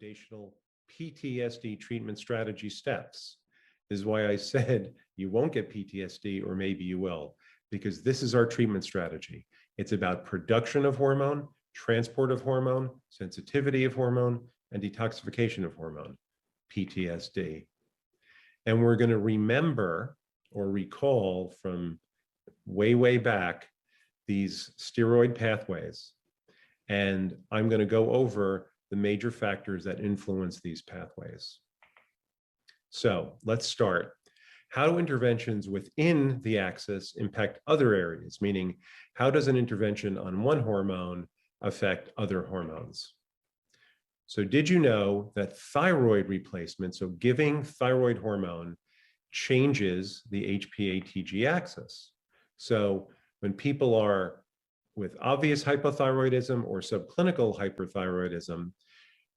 foundational PTSD treatment strategy steps. This is why I said you won't get PTSD, or maybe you will, because this is our treatment strategy. It's about production of hormone, transport of hormone, sensitivity of hormone, and detoxification of hormone, PTSD. And we're going to remember or recall from way, way back these steroid pathways. And I'm going to go over the major factors that influence these pathways. So let's start. How do interventions within the axis impact other areas? Meaning, how does an intervention on one hormone affect other hormones? So did you know that thyroid replacement, so giving thyroid hormone, changes the HPA-TG axis? So when people are with obvious hypothyroidism or subclinical hyperthyroidism,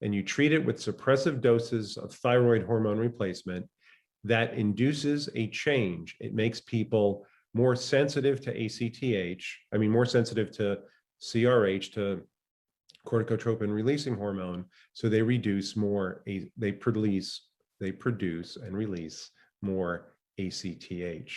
and you treat it with suppressive doses of thyroid hormone replacement, that induces a change. It makes people more sensitive to ACTH, more sensitive to CRH, to corticotropin releasing hormone. So they produce and release more ACTH.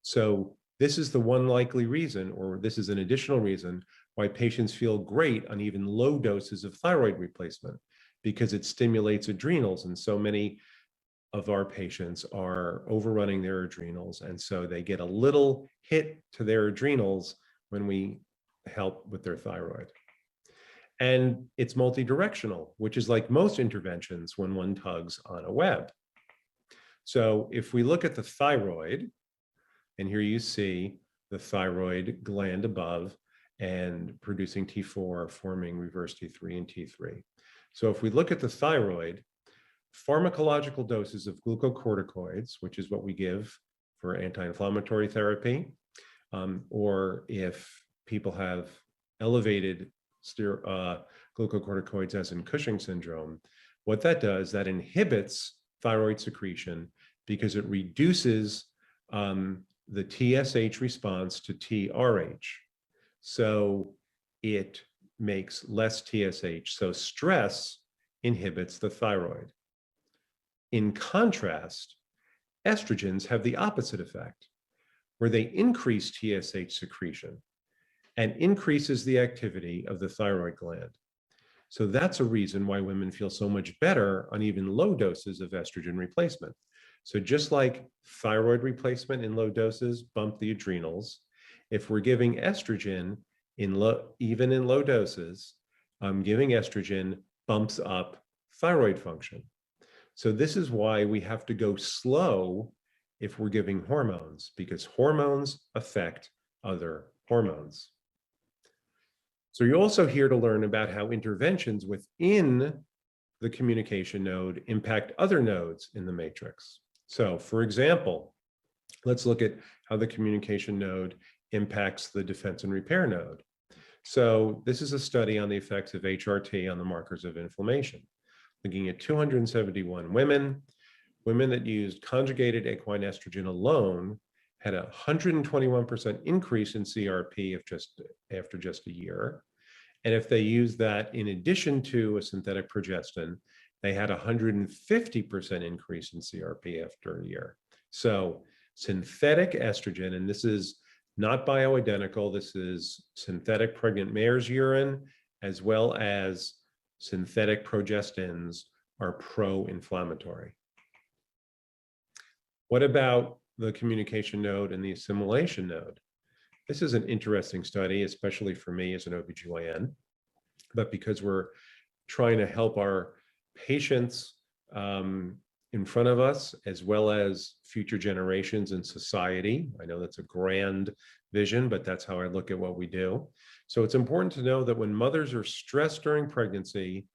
So this is the one likely reason, or this is an additional reason, why patients feel great on even low doses of thyroid replacement, because it stimulates adrenals. And so many of our patients are overrunning their adrenals. And so they get a little hit to their adrenals when we help with their thyroid. And it's multidirectional, which is like most interventions when one tugs on a web. So if we look at the thyroid, and here you see the thyroid gland above and producing T4, forming reverse T3 and T3. So if we look at the thyroid, pharmacological doses of glucocorticoids, which is what we give for anti-inflammatory therapy, or if people have elevated glucocorticoids, as in Cushing's syndrome, what that does, that inhibits thyroid secretion because it reduces the TSH response to TRH. So it makes less TSH. So stress inhibits the thyroid. In contrast, estrogens have the opposite effect, where they increase TSH secretion and increases the activity of the thyroid gland. So that's a reason why women feel so much better on even low doses of estrogen replacement. So just like thyroid replacement in low doses bump the adrenals, if we're giving estrogen even in low doses, giving estrogen bumps up thyroid function. So this is why we have to go slow if we're giving hormones, because hormones affect other hormones. So you're also here to learn about how interventions within the communication node impact other nodes in the matrix. So for example, let's look at how the communication node impacts the defense and repair node. So this is a study on the effects of HRT on the markers of inflammation, looking at 271 women. Women that used conjugated equine estrogen alone had a 121% increase in CRP after just a year. And if they used that in addition to a synthetic progestin, they had a 150% increase in CRP after a year. So synthetic estrogen, and this is not bioidentical, this is synthetic pregnant mare's urine, as well as synthetic progestins, are pro-inflammatory. What about the communication node and the assimilation node? This is an interesting study, especially for me as an OBGYN, but because we're trying to help our patients in front of us, as well as future generations in society. I know that's a grand vision, but that's how I look at what we do. So it's important to know that when mothers are stressed during pregnancy,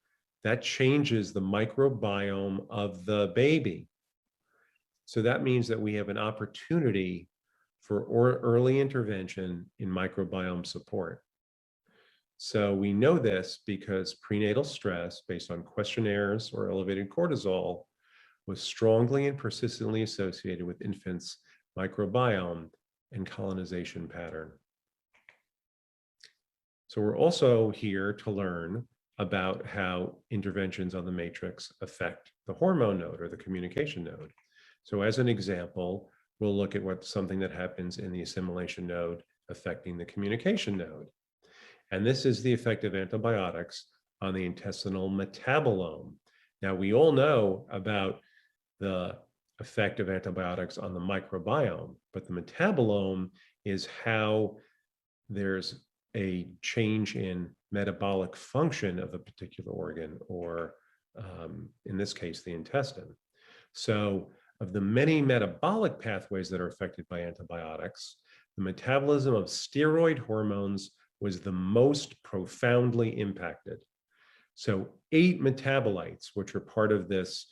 that changes the microbiome of the baby. So that means that we have an opportunity for early intervention in microbiome support. So we know this because prenatal stress based on questionnaires or elevated cortisol was strongly and persistently associated with infants' microbiome and colonization pattern. So we're also here to learn about how interventions on the matrix affect the hormone node or the communication node. So as an example, we'll look at what something that happens in the assimilation node affecting the communication node. And this is the effect of antibiotics on the intestinal metabolome. Now, we all know about the effect of antibiotics on the microbiome, but the metabolome is how there's a change in metabolic function of a particular organ, or in this case, the intestine. So of the many metabolic pathways that are affected by antibiotics, the metabolism of steroid hormones was the most profoundly impacted. So 8 metabolites, which are part of this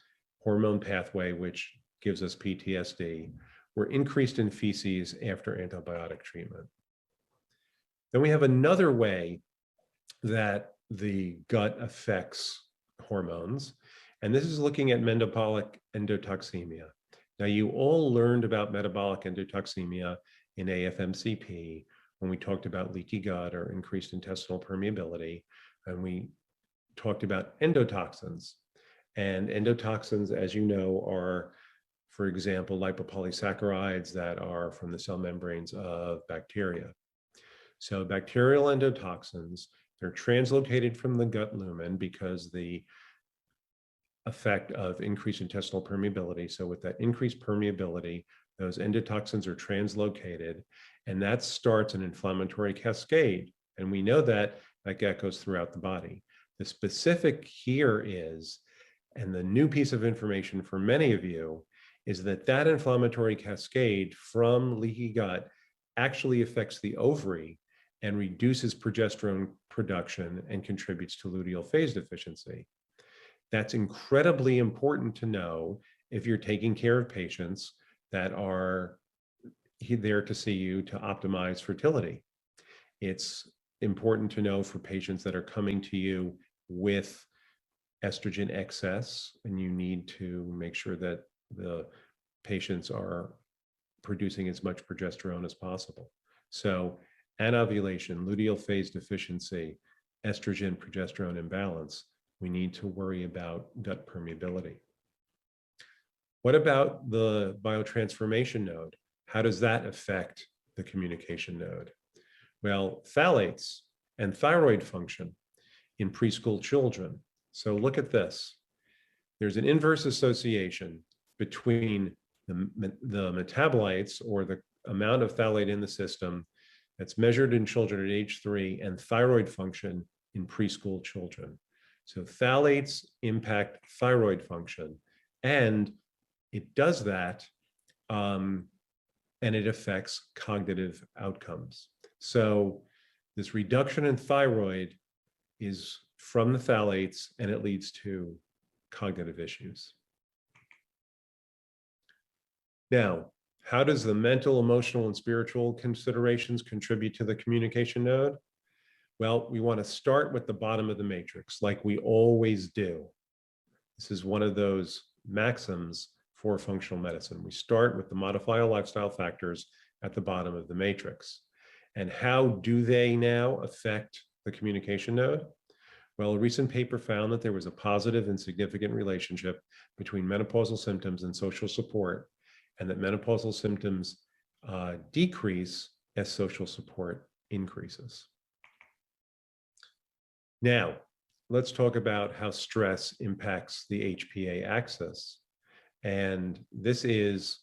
hormone pathway, which gives us PTSD, were increased in feces after antibiotic treatment. Then we have another way that the gut affects hormones, and this is looking at metabolic endotoxemia. Now, you all learned about metabolic endotoxemia in AFMCP when we talked about leaky gut or increased intestinal permeability, and we talked about endotoxins. And endotoxins, as you know, are, for example, lipopolysaccharides that are from the cell membranes of bacteria. So bacterial endotoxins, they're translocated from the gut lumen because the effect of increased intestinal permeability. So with that increased permeability, those endotoxins are translocated, and that starts an inflammatory cascade. And we know that goes throughout the body. The specific here is, and the new piece of information for many of you, is that that inflammatory cascade from leaky gut actually affects the ovary and reduces progesterone production and contributes to luteal phase deficiency. That's incredibly important to know if you're taking care of patients that are there to see you to optimize fertility. It's important to know for patients that are coming to you with estrogen excess, and you need to make sure that the patients are producing as much progesterone as possible. So anovulation, luteal phase deficiency, estrogen progesterone imbalance, we need to worry about gut permeability. What about the biotransformation node? How does that affect the communication node? Well, phthalates and thyroid function in preschool children. So look at this. There's an inverse association between the metabolites, or the amount of phthalate in the system that's measured in children at age 3, and thyroid function in preschool children. So phthalates impact thyroid function, and it does that, and it affects cognitive outcomes. So this reduction in thyroid is from the phthalates, and it leads to cognitive issues. Now, how does the mental, emotional, and spiritual considerations contribute to the communication node? Well, we want to start with the bottom of the matrix, like we always do. This is one of those maxims for functional medicine. We start with the modifiable lifestyle factors at the bottom of the matrix. And how do they now affect the communication node? Well, a recent paper found that there was a positive and significant relationship between menopausal symptoms and social support, and that menopausal symptoms decrease as social support increases. Now, let's talk about how stress impacts the HPA axis. And this is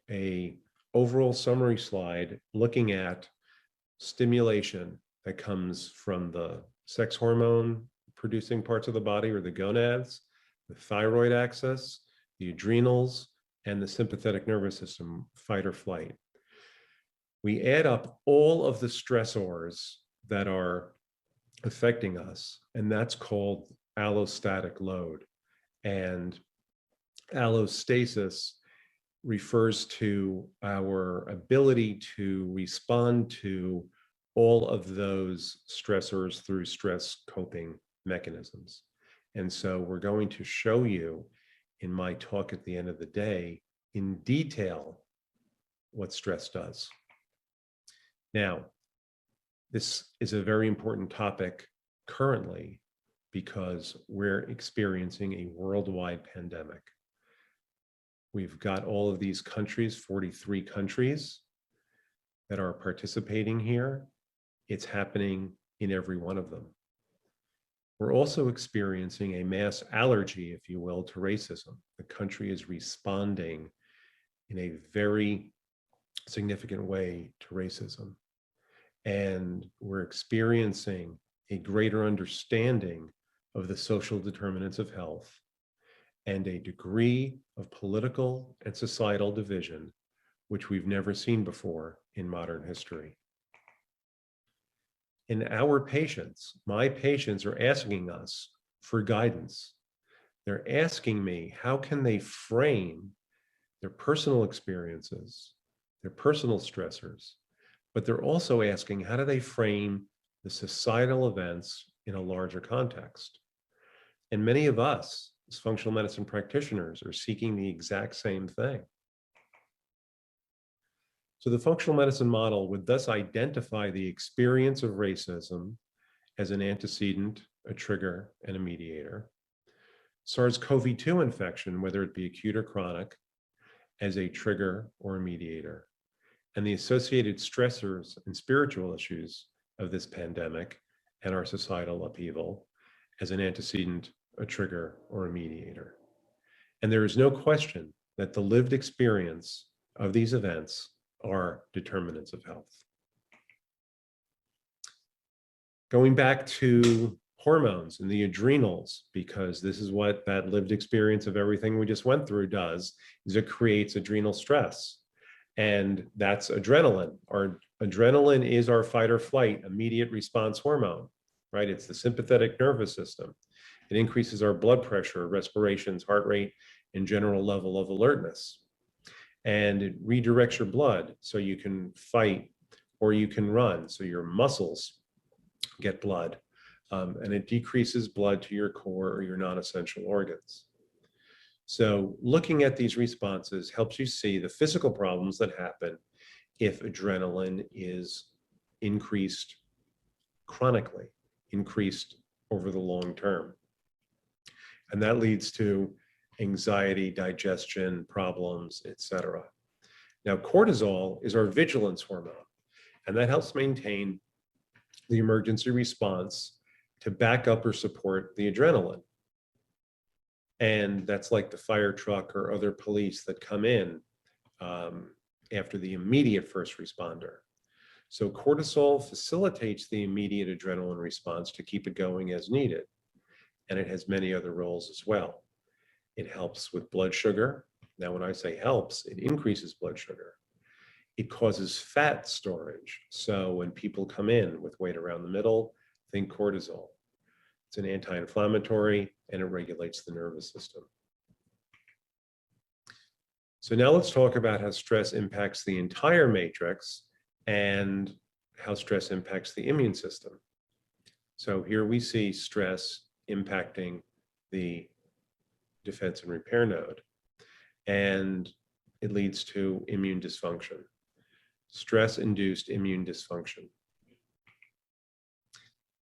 an overall summary slide looking at stimulation that comes from the sex hormone producing parts of the body, or the gonads, the thyroid axis, the adrenals, and the sympathetic nervous system, fight or flight. We add up all of the stressors that are affecting us, and that's called allostatic load. And allostasis refers to our ability to respond to all of those stressors through stress coping mechanisms. And so we're going to show you in my talk at the end of the day in detail what stress does. Now, this is a very important topic currently because we're experiencing a worldwide pandemic. We've got all of these countries, 43 countries that are participating here. It's happening in every one of them. We're also experiencing a mass allergy, if you will, to racism. The country is responding in a very significant way to racism. And we're experiencing a greater understanding of the social determinants of health and a degree of political and societal division, which we've never seen before in modern history. And our patients, my patients, are asking us for guidance. They're asking me, how can they frame their personal experiences, their personal stressors, but they're also asking, how do they frame the societal events in a larger context? And many of us, as functional medicine practitioners, are seeking the exact same thing. So the functional medicine model would thus identify the experience of racism as an antecedent, a trigger, and a mediator. SARS-CoV-2 infection, whether it be acute or chronic, as a trigger or a mediator, and the associated stressors and spiritual issues of this pandemic and our societal upheaval as an antecedent, a trigger, or a mediator. And there is no question that the lived experience of these events are determinants of health. Going back to hormones and the adrenals, because this is what that lived experience of everything we just went through does, is it creates adrenal stress. And that's adrenaline. Our adrenaline is our fight or flight immediate response hormone, right? It's the sympathetic nervous system. It increases our blood pressure, respirations, heart rate, and general level of alertness. And it redirects your blood so you can fight or you can run, so your muscles get blood. And it decreases blood to your core or your non-essential organs. So looking at these responses helps you see the physical problems that happen if adrenaline is increased chronically, increased over the long term. And that leads to anxiety, digestion problems, etc. Now, cortisol is our vigilance hormone, and that helps maintain the emergency response to back up or support the adrenaline. And that's like the fire truck or other police that come in after the immediate first responder. So cortisol facilitates the immediate adrenaline response to keep it going as needed. And it has many other roles as well. It helps with blood sugar. Now, when I say helps, it increases blood sugar. It causes fat storage. So when people come in with weight around the middle, think cortisol. It's an anti-inflammatory and it regulates the nervous system. So now let's talk about how stress impacts the entire matrix and how stress impacts the immune system. So here we see stress impacting the defense and repair node, and it leads to immune dysfunction, stress-induced immune dysfunction.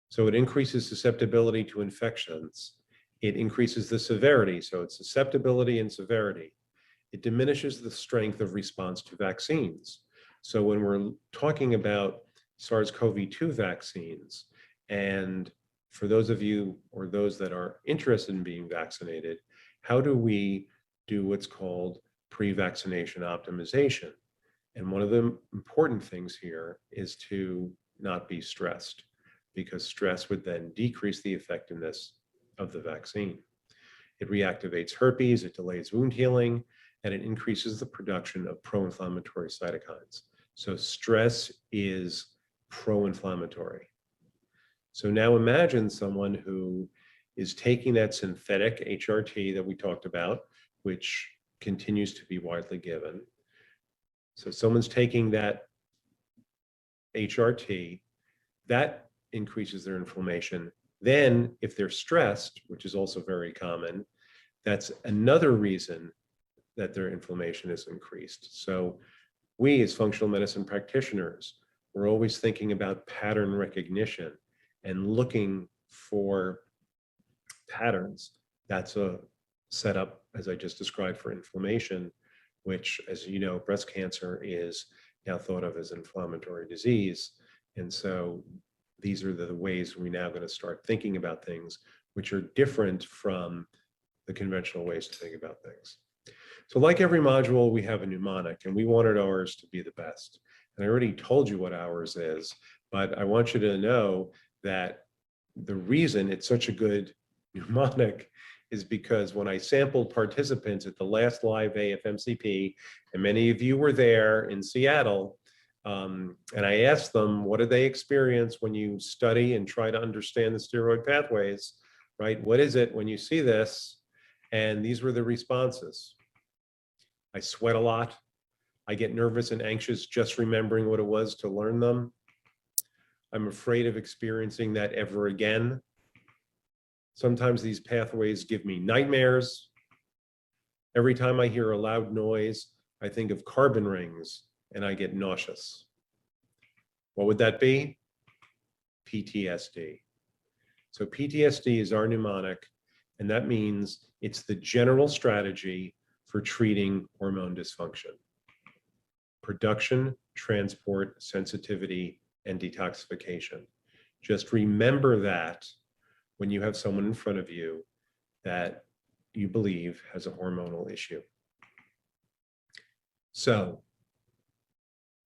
So it increases susceptibility to infections. It increases the severity, so it's susceptibility and severity. It diminishes the strength of response to vaccines. So when we're talking about SARS-CoV-2 vaccines, and for those of you or those that are interested in being vaccinated, how do we do what's called pre-vaccination optimization? And one of the important things here is to not be stressed, because stress would then decrease the effectiveness of the vaccine. It reactivates herpes, it delays wound healing, and it increases the production of pro-inflammatory cytokines. So stress is pro-inflammatory. So now imagine someone who is taking that synthetic HRT that we talked about, which continues to be widely given. So someone's taking that HRT, that increases their inflammation. Then if they're stressed, which is also very common, that's another reason that their inflammation is increased. So we as functional medicine practitioners, we're always thinking about pattern recognition and looking for patterns. That's a setup, as I just described, for inflammation, which, as you know, breast cancer is now thought of as inflammatory disease. And so these are the ways we're now going to start thinking about things, which are different from the conventional ways to think about things. So like every module, we have a mnemonic, and we wanted ours to be the best. And I already told you what ours is, but I want you to know that the reason it's such a good mnemonic is because when I sampled participants at the last live AFMCP, and many of you were there in Seattle, and I asked them, what do they experience when you study and try to understand the steroid pathways, right? What is it when you see this? And these were the responses. I sweat a lot. I get nervous and anxious just remembering what it was to learn them. I'm afraid of experiencing that ever again. Sometimes these pathways give me nightmares. Every time I hear a loud noise, I think of carbon rings and I get nauseous. What would that be? PTSD. So PTSD is our mnemonic, and that means it's the general strategy for treating hormone dysfunction: production, transport, sensitivity, and detoxification. Just remember that when you have someone in front of you that you believe has a hormonal issue. So,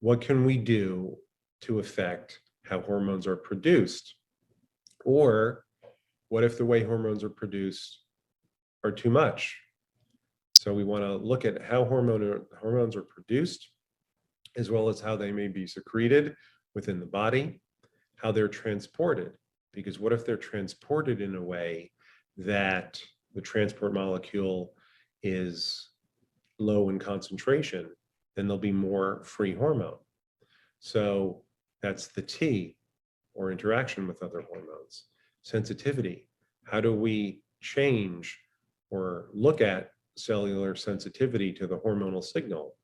what can we do to affect how hormones are produced? Or what if the way hormones are produced are too much? So we want to look at how hormones are produced, as well as how they may be secreted within the body, how they're transported. Because what if they're transported in a way that the transport molecule is low in concentration? Then there'll be more free hormone. So that's the T, or interaction with other hormones. Sensitivity. How do we change or look at cellular sensitivity to the hormonal signal?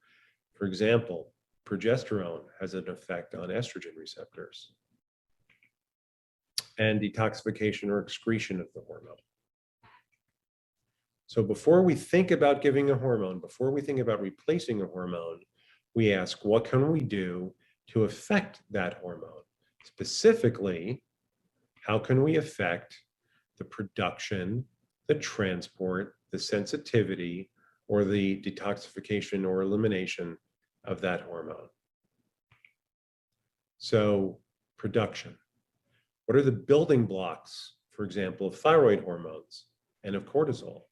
For example, progesterone has an effect on estrogen receptors. And detoxification or excretion of the hormone. So before we think about giving a hormone, before we think about replacing a hormone, we ask, what can we do to affect that hormone? Specifically, how can we affect the production, the transport, the sensitivity, or the detoxification or elimination of that hormone? So, production. What are the building blocks, for example, of thyroid hormones and of cortisol?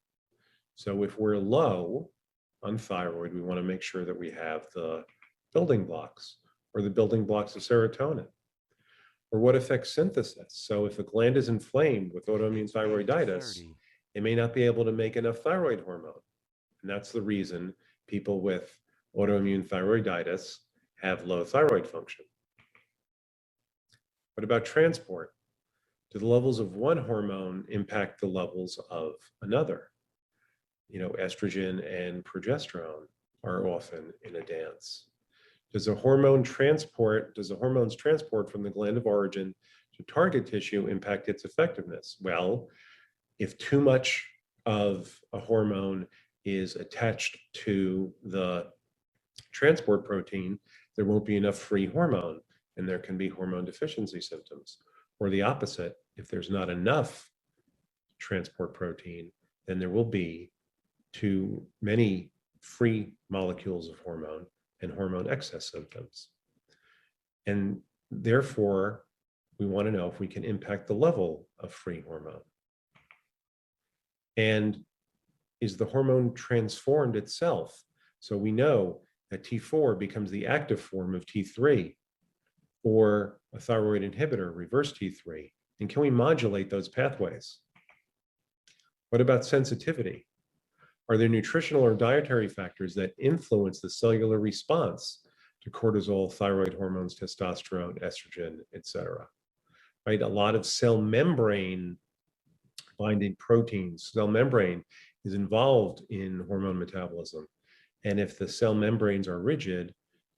So if we're low on thyroid, we want to make sure that we have the building blocks, or the building blocks of serotonin. Or what affects synthesis? So if a gland is inflamed with autoimmune thyroiditis, it may not be able to make enough thyroid hormone. And that's the reason people with autoimmune thyroiditis have low thyroid function. What about transport? Do the levels of one hormone impact the levels of another? You know, estrogen and progesterone are often in a dance. Does the hormones transport from the gland of origin to target tissue impact its effectiveness? Well, if too much of a hormone is attached to the transport protein, there won't be enough free hormone, and there can be hormone deficiency symptoms. Or the opposite, if there's not enough transport protein, then there will be too many free molecules of hormone and hormone excess symptoms. And therefore, we want to know if we can impact the level of free hormone. And is the hormone transformed itself? So we know that T4 becomes the active form of T3, or a thyroid inhibitor, reverse T3. And can we modulate those pathways? What about sensitivity? Are there nutritional or dietary factors that influence the cellular response to cortisol, thyroid hormones, testosterone, estrogen, etc.? Right? A lot of cell membrane binding proteins, cell membrane is involved in hormone metabolism. And if the cell membranes are rigid,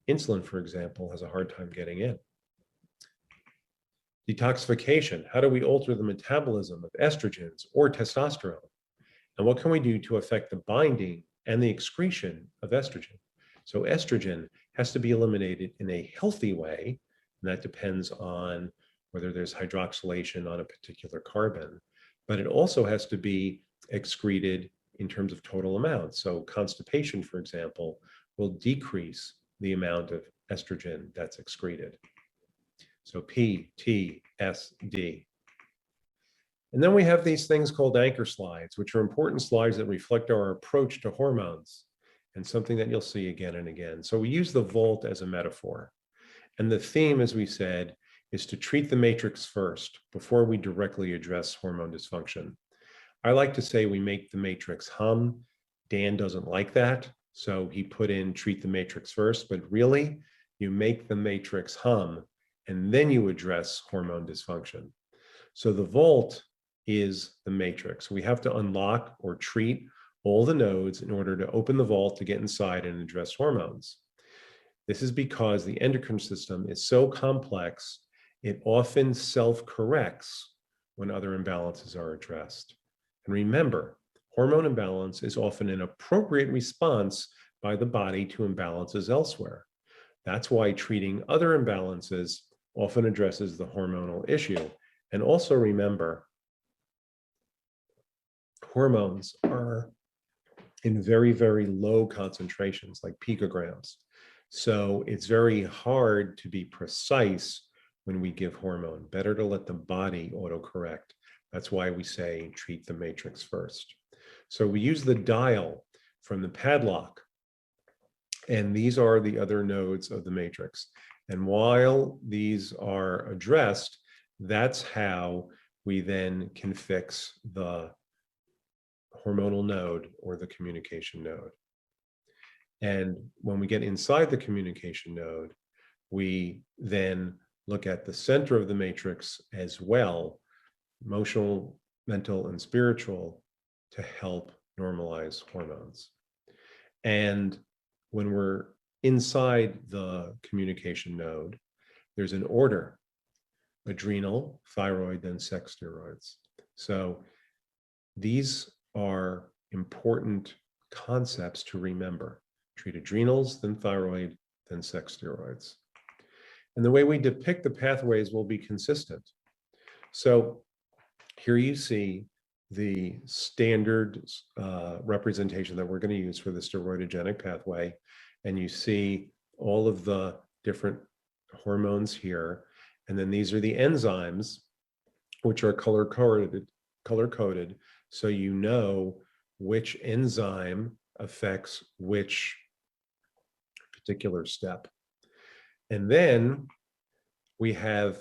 insulin, for example, has a hard time getting in. Detoxification, how do we alter the metabolism of estrogens or testosterone? And what can we do to affect the binding and the excretion of estrogen? So estrogen has to be eliminated in a healthy way, and that depends on whether there's hydroxylation on a particular carbon, but it also has to be excreted in terms of total amount. So constipation, for example, will decrease the amount of estrogen that's excreted. So PTSD. And then we have these things called anchor slides, which are important slides that reflect our approach to hormones, and something that you'll see again and again. So we use the vault as a metaphor. And the theme, as we said, is to treat the matrix first before we directly address hormone dysfunction. I like to say we make the matrix hum. Dan doesn't like that, so he put in treat the matrix first, but really you make the matrix hum and then you address hormone dysfunction. So the vault is the matrix. We have to unlock or treat all the nodes in order to open the vault to get inside and address hormones. This is because the endocrine system is so complex, it often self-corrects when other imbalances are addressed. And remember, hormone imbalance is often an appropriate response by the body to imbalances elsewhere. That's why treating other imbalances often addresses the hormonal issue. And also remember, hormones are in very, very low concentrations, like picograms. So it's very hard to be precise when we give hormone. Better to let the body autocorrect. That's why we say treat the matrix first. So we use the dial from the padlock, and these are the other nodes of the matrix. And while these are addressed, that's how we then can fix the hormonal node or the communication node. And when we get inside the communication node, we then look at the center of the matrix as well, emotional, mental, and spiritual, to help normalize hormones. And when we're inside the communication node, there's an order: adrenal, thyroid, then sex steroids. So these are important concepts to remember. Treat adrenals, then thyroid, then sex steroids. And the way we depict the pathways will be consistent. So here you see the standard representation that we're going to use for the steroidogenic pathway. And you see all of the different hormones here. And then these are the enzymes, which are color-coded, so you know which enzyme affects which particular step. And then we have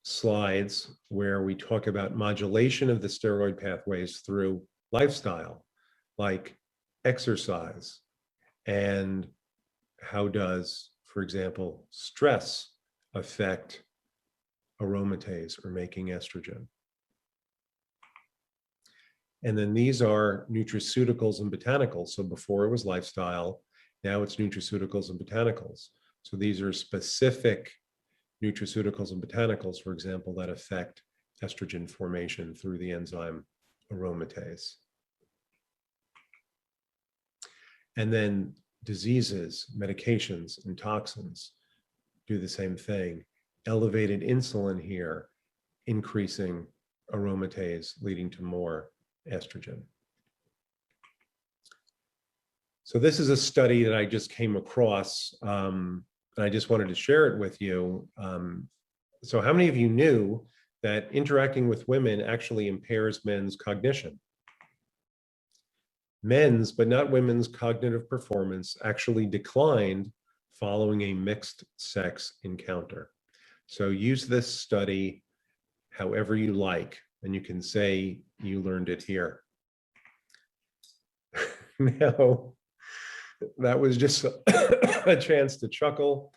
slides where we talk about modulation of the steroid pathways through lifestyle, like exercise, and how does, for example, stress affect aromatase or making estrogen. And then these are nutraceuticals and botanicals. So before it was lifestyle, now it's nutraceuticals and botanicals. So these are specific nutraceuticals and botanicals, for example, that affect estrogen formation through the enzyme aromatase. And then diseases, medications, and toxins do the same thing. Elevated insulin here, increasing aromatase, leading to more estrogen. So this is a study that I just came across, and I just wanted to share it with you. So how many of you knew that interacting with women actually impairs men's cognition? Men's, but not women's, cognitive performance actually declined following a mixed sex encounter. So use this study however you like, and you can say you learned it here. Now, that was just a chance to chuckle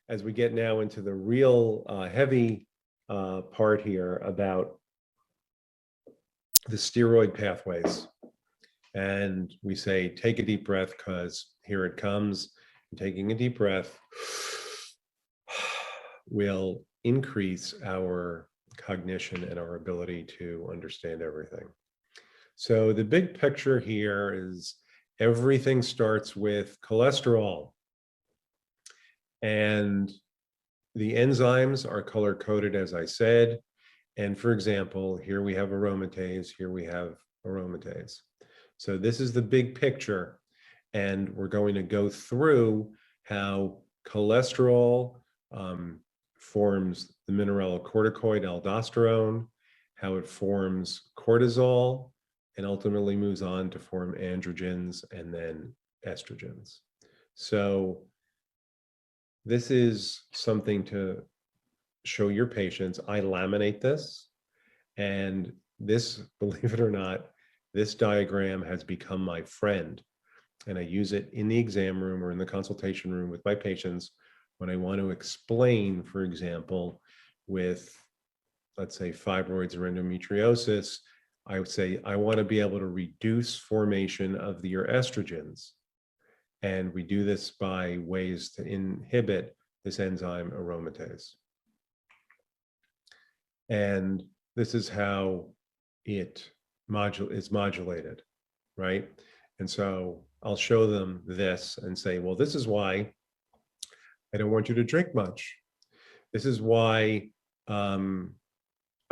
as we get now into the real heavy part here about the steroid pathways. And we say, take a deep breath, because here it comes. And taking a deep breath will increase our cognition and our ability to understand everything. So the big picture here is everything starts with cholesterol. And the enzymes are color-coded, as I said. And for example, here we have aromatase, here we have aromatase. So this is the big picture. And we're going to go through how cholesterol forms the mineralocorticoid aldosterone, how it forms cortisol, and ultimately moves on to form androgens and then estrogens. So this is something to show your patients. I laminate this, and this, believe it or not, this diagram has become my friend. And I use it in the exam room or in the consultation room with my patients when I want to explain, for example, with, let's say, fibroids or endometriosis, I would say, I want to be able to reduce formation of your estrogens. And we do this by ways to inhibit this enzyme aromatase. And this is how it is modulated, right? And so I'll show them this and say, well, this is why I don't want you to drink much. This is why I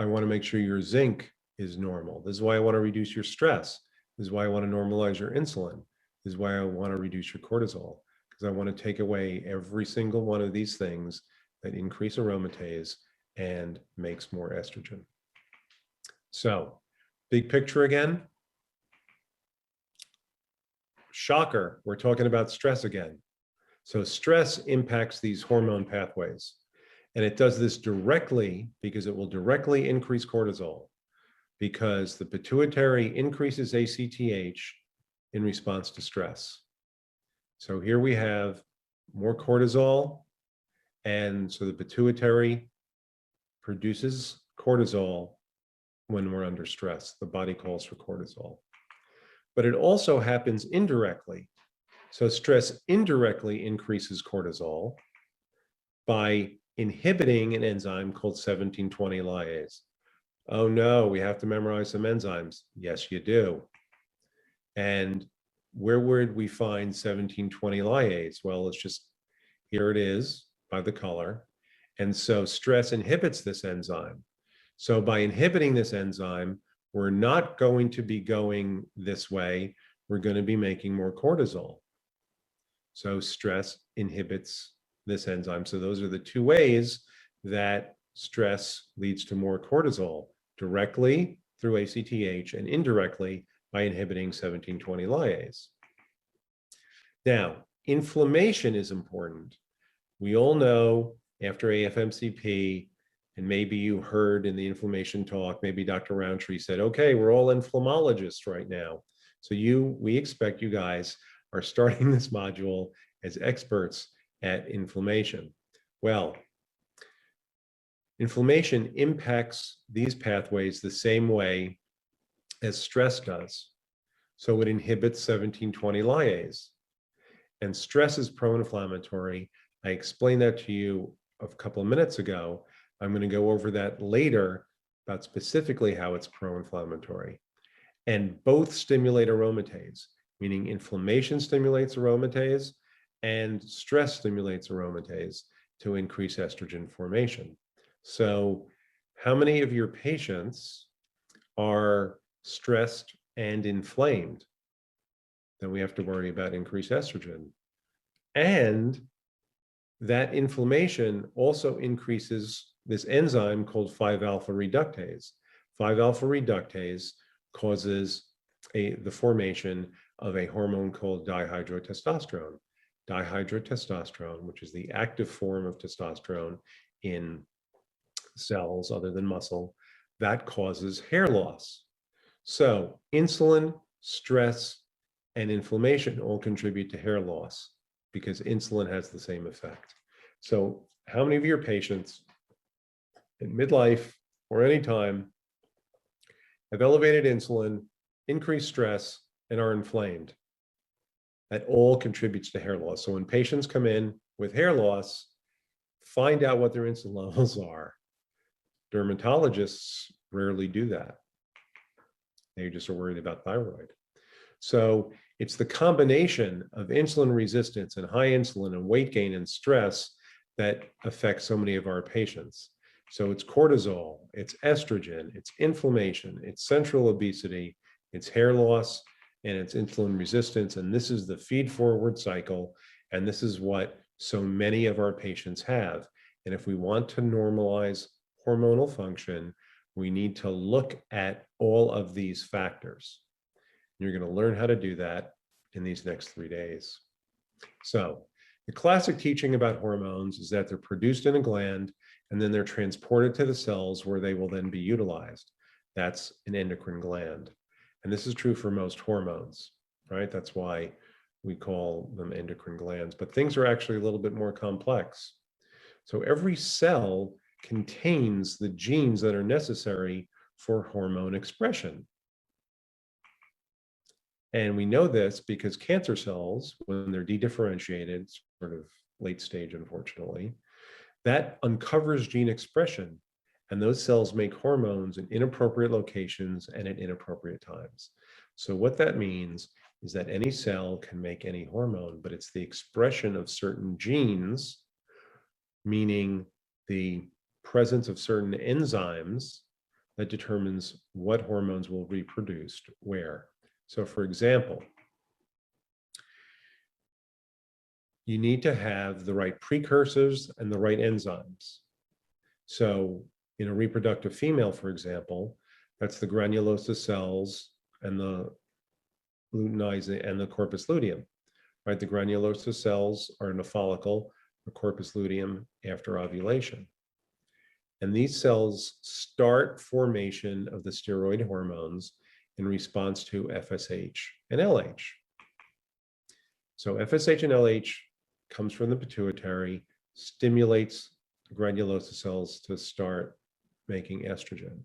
want to make sure your zinc is normal. This is why I want to reduce your stress. This is why I want to normalize your insulin. This is why I want to reduce your cortisol, because I want to take away every single one of these things that increase aromatase and makes more estrogen. So, big picture again. Shocker, we're talking about stress again. So stress impacts these hormone pathways. And it does this directly because it will directly increase cortisol, because the pituitary increases ACTH in response to stress. So here we have more cortisol. And so the pituitary produces cortisol when we're under stress. The body calls for cortisol. But it also happens indirectly. So stress indirectly increases cortisol by inhibiting an enzyme called 1720 lyase. Oh no, we have to memorize some enzymes. Yes, you do. And where would we find 1720 lyase? Well, it's just, here it is by the color. And so stress inhibits this enzyme. So by inhibiting this enzyme, we're not going to be going this way. We're going to be making more cortisol. So stress inhibits this enzyme. So those are the two ways that stress leads to more cortisol, directly through ACTH and indirectly by inhibiting 1720 lyase. Now, inflammation is important. We all know after AFMCP, and maybe you heard in the inflammation talk, maybe Dr. Roundtree said, okay, we're all inflammologists right now. So we expect you guys are starting this module as experts at inflammation. Well, inflammation impacts these pathways the same way as stress does. So it inhibits 1720 lyase. And stress is pro-inflammatory. I explained that to you a couple of minutes ago. I'm going to go over that later about specifically how it's pro-inflammatory. And both stimulate aromatase, meaning inflammation stimulates aromatase and stress stimulates aromatase to increase estrogen formation. So how many of your patients are stressed and inflamed? Then we have to worry about increased estrogen. And that inflammation also increases this enzyme called 5-alpha reductase. 5-alpha reductase causes the formation of a hormone called dihydrotestosterone. Dihydrotestosterone, which is the active form of testosterone in cells other than muscle, that causes hair loss. So insulin, stress, and inflammation all contribute to hair loss because insulin has the same effect. So how many of your patients in midlife or any time have elevated insulin, increased stress, and are inflamed? That all contributes to hair loss. So when patients come in with hair loss, find out what their insulin levels are. Dermatologists rarely do that. They just are worried about thyroid. So it's the combination of insulin resistance and high insulin and weight gain and stress that affects so many of our patients. So it's cortisol, it's estrogen, it's inflammation, it's central obesity, it's hair loss, and it's insulin resistance. And this is the feed-forward cycle. And this is what so many of our patients have. And if we want to normalize hormonal function, we need to look at all of these factors. You're going to learn how to do that in these next 3 days. So the classic teaching about hormones is that they're produced in a gland and then they're transported to the cells where they will then be utilized. That's an endocrine gland. And this is true for most hormones, right? That's why we call them endocrine glands. But things are actually a little bit more complex. So every cell contains the genes that are necessary for hormone expression. And we know this because cancer cells, when they're dedifferentiated, sort of late stage, unfortunately, that uncovers gene expression. And those cells make hormones in inappropriate locations and at inappropriate times. So what that means is that any cell can make any hormone, but it's the expression of certain genes, meaning the presence of certain enzymes, that determines what hormones will be produced where. So for example, you need to have the right precursors and the right enzymes. So in a reproductive female, for example, that's the granulosa cells and the luteinizing and the corpus luteum, right? The granulosa cells are in a follicle, the corpus luteum after ovulation. And these cells start formation of the steroid hormones in response to FSH and LH. So FSH and LH comes from the pituitary, stimulates granulosa cells to start making estrogen.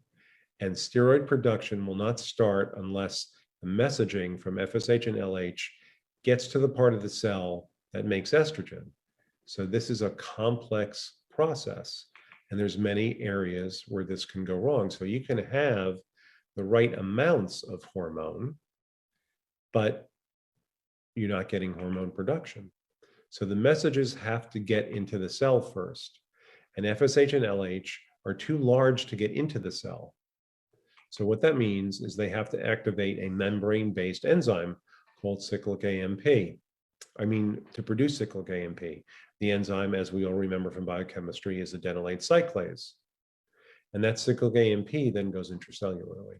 And steroid production will not start unless the messaging from FSH and LH gets to the part of the cell that makes estrogen. So this is a complex process, and there's many areas where this can go wrong. So you can have the right amounts of hormone, but you're not getting hormone production. So the messages have to get into the cell first. And FSH and LH are too large to get into the cell. So what that means is they have to activate a membrane-based enzyme called cyclic AMP. To produce cyclic AMP. The enzyme, as we all remember from biochemistry, is adenylate cyclase. And that cyclic AMP then goes intracellularly.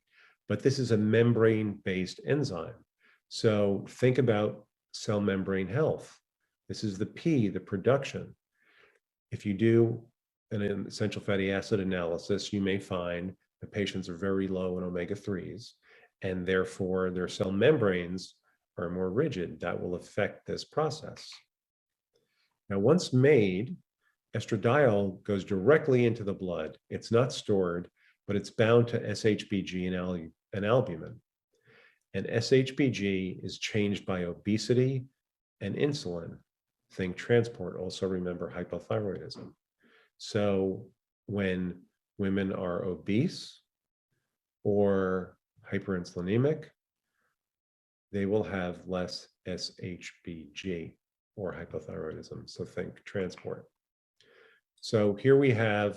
But this is a membrane-based enzyme. So think about cell membrane health. This is the P, the production. If you do an essential fatty acid analysis, you may find that patients are very low in omega-3s, and therefore their cell membranes are more rigid. That will affect this process. Now, once made, estradiol goes directly into the blood. It's not stored, but it's bound to SHBG and albumin. And SHBG is changed by obesity and insulin. Think transport. Also remember hypothyroidism. So when women are obese or hyperinsulinemic, they will have less SHBG or hypothyroidism. So think transport. So here we have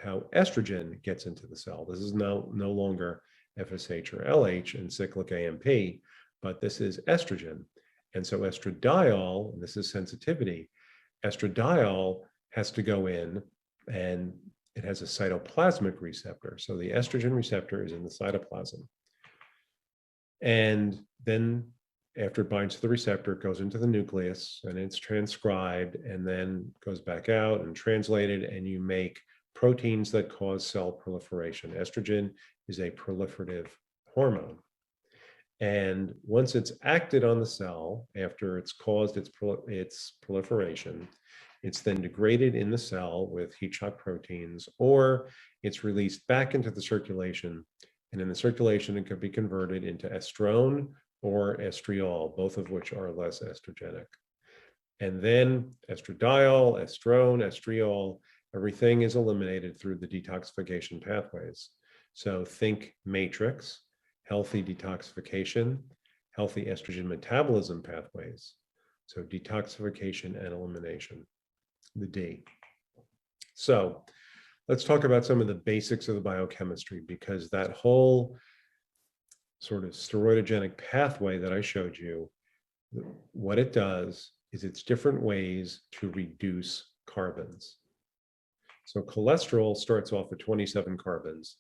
how estrogen gets into the cell. This is no longer FSH or LH and cyclic AMP, but this is estrogen. And so estradiol, and this is sensitivity, estradiol has to go in, and it has a cytoplasmic receptor. So the estrogen receptor is in the cytoplasm. And then after it binds to the receptor, it goes into the nucleus and it's transcribed and then goes back out and translated, and you make proteins that cause cell proliferation. Estrogen is a proliferative hormone. And once it's acted on the cell, after it's caused its proliferation, it's then degraded in the cell with heat shock proteins, or it's released back into the circulation. And in the circulation, it could be converted into estrone or estriol, both of which are less estrogenic. And then estradiol, estrone, estriol Everything is eliminated through the detoxification pathways. So think matrix, healthy detoxification, healthy estrogen metabolism pathways. So detoxification and elimination, the D. So let's talk about some of the basics of the biochemistry, because that whole sort of steroidogenic pathway that I showed you, what it does is it's different ways to reduce carbons. So cholesterol starts off at 27 carbons.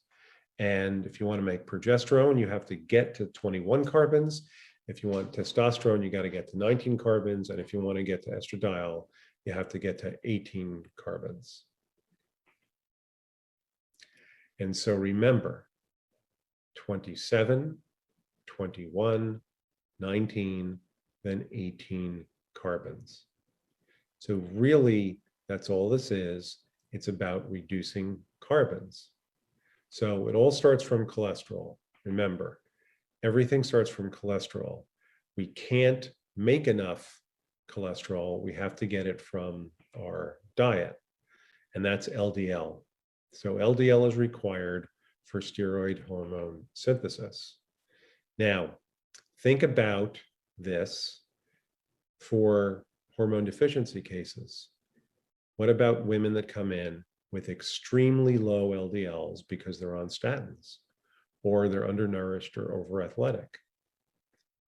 And if you want to make progesterone, you have to get to 21 carbons. If you want testosterone, you got to get to 19 carbons. And if you want to get to estradiol, you have to get to 18 carbons. And so remember, 27, 21, 19, then 18 carbons. So really, that's all this is. It's about reducing carbons. So it all starts from cholesterol. Remember, everything starts from cholesterol. We can't make enough cholesterol. We have to get it from our diet, and that's LDL. So LDL is required for steroid hormone synthesis. Now, think about this for hormone deficiency cases. What about women that come in with extremely low LDLs because they're on statins, or they're undernourished or overathletic?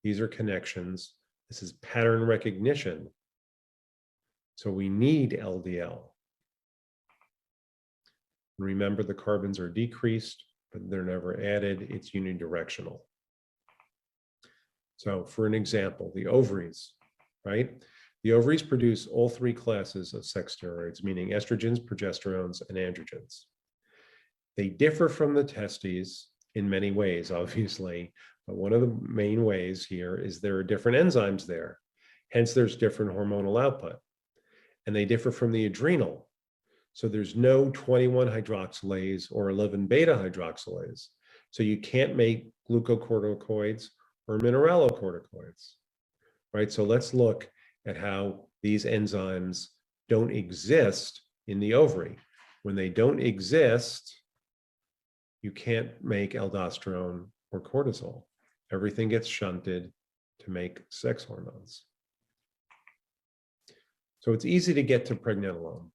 These are connections. This is pattern recognition. So we need LDL. Remember, the carbons are decreased, but they're never added. It's unidirectional. So for an example, the ovaries, right? The ovaries produce all three classes of sex steroids, meaning estrogens, progesterones, and androgens. They differ from the testes in many ways, obviously, but one of the main ways here is there are different enzymes there. Hence, there's different hormonal output. And they differ from the adrenal. So there's no 21 hydroxylase or 11 beta hydroxylase. So you can't make glucocorticoids or mineralocorticoids, right? So let's look at how these enzymes don't exist in the ovary. When they don't exist, you can't make aldosterone or cortisol. Everything gets shunted to make sex hormones. So it's easy to get to pregnenolone.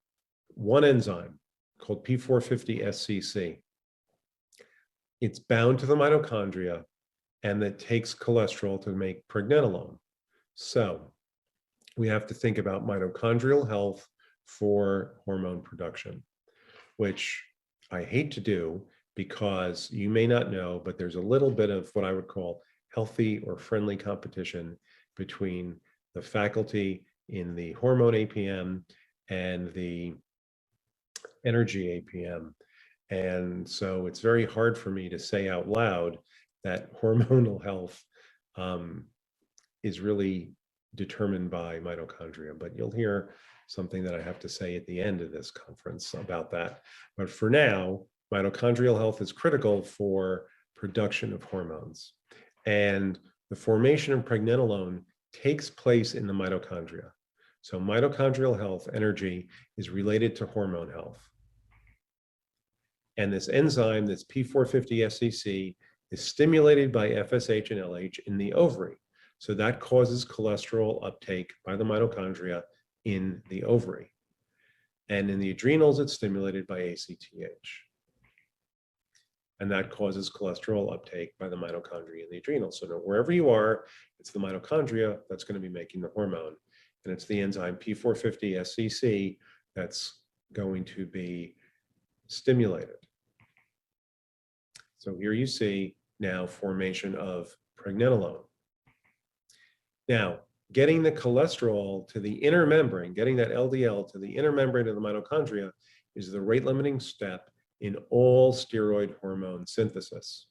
One enzyme called P450-SCC. It's bound to the mitochondria, and that takes cholesterol to make pregnenolone. So we have to think about mitochondrial health for hormone production, which I hate to do because you may not know, but there's a little bit of what I would call healthy or friendly competition between the faculty in the hormone APM and the energy APM. And so it's very hard for me to say out loud that hormonal health is really determined by mitochondria, but you'll hear something that I have to say at the end of this conference about that. But for now, mitochondrial health is critical for production of hormones. And the formation of pregnenolone takes place in the mitochondria. So mitochondrial health, energy, is related to hormone health. And this enzyme, this P450-SCC, is stimulated by FSH and LH in the ovary. So that causes cholesterol uptake by the mitochondria in the ovary. And in the adrenals, it's stimulated by ACTH. And that causes cholesterol uptake by the mitochondria in the adrenals. So wherever you are, it's the mitochondria that's going to be making the hormone. And it's the enzyme P450-SCC that's going to be stimulated. So here you see now formation of pregnenolone. Now, getting the cholesterol to the inner membrane, getting that LDL to the inner membrane of the mitochondria is the rate limiting step in all steroid hormone synthesis.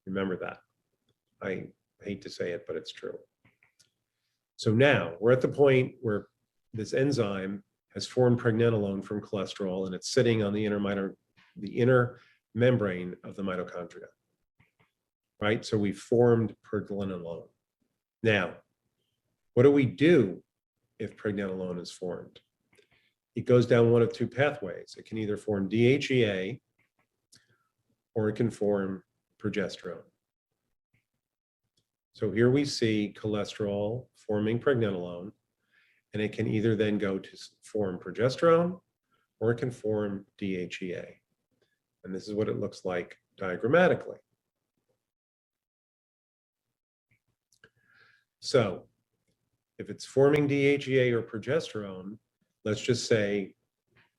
Remember that. I hate to say it, but it's true. So now we're at the point where this enzyme has formed pregnenolone from cholesterol, and it's sitting on the inner membrane of the mitochondria, right? So we formed pregnenolone. Now, what do we do if pregnenolone is formed? it goes down one of two pathways. It can either form DHEA or it can form progesterone. So here we see cholesterol forming pregnenolone, and it can either then go to form progesterone or it can form DHEA. And this is what it looks like diagrammatically. So if it's forming DHEA or progesterone, let's just say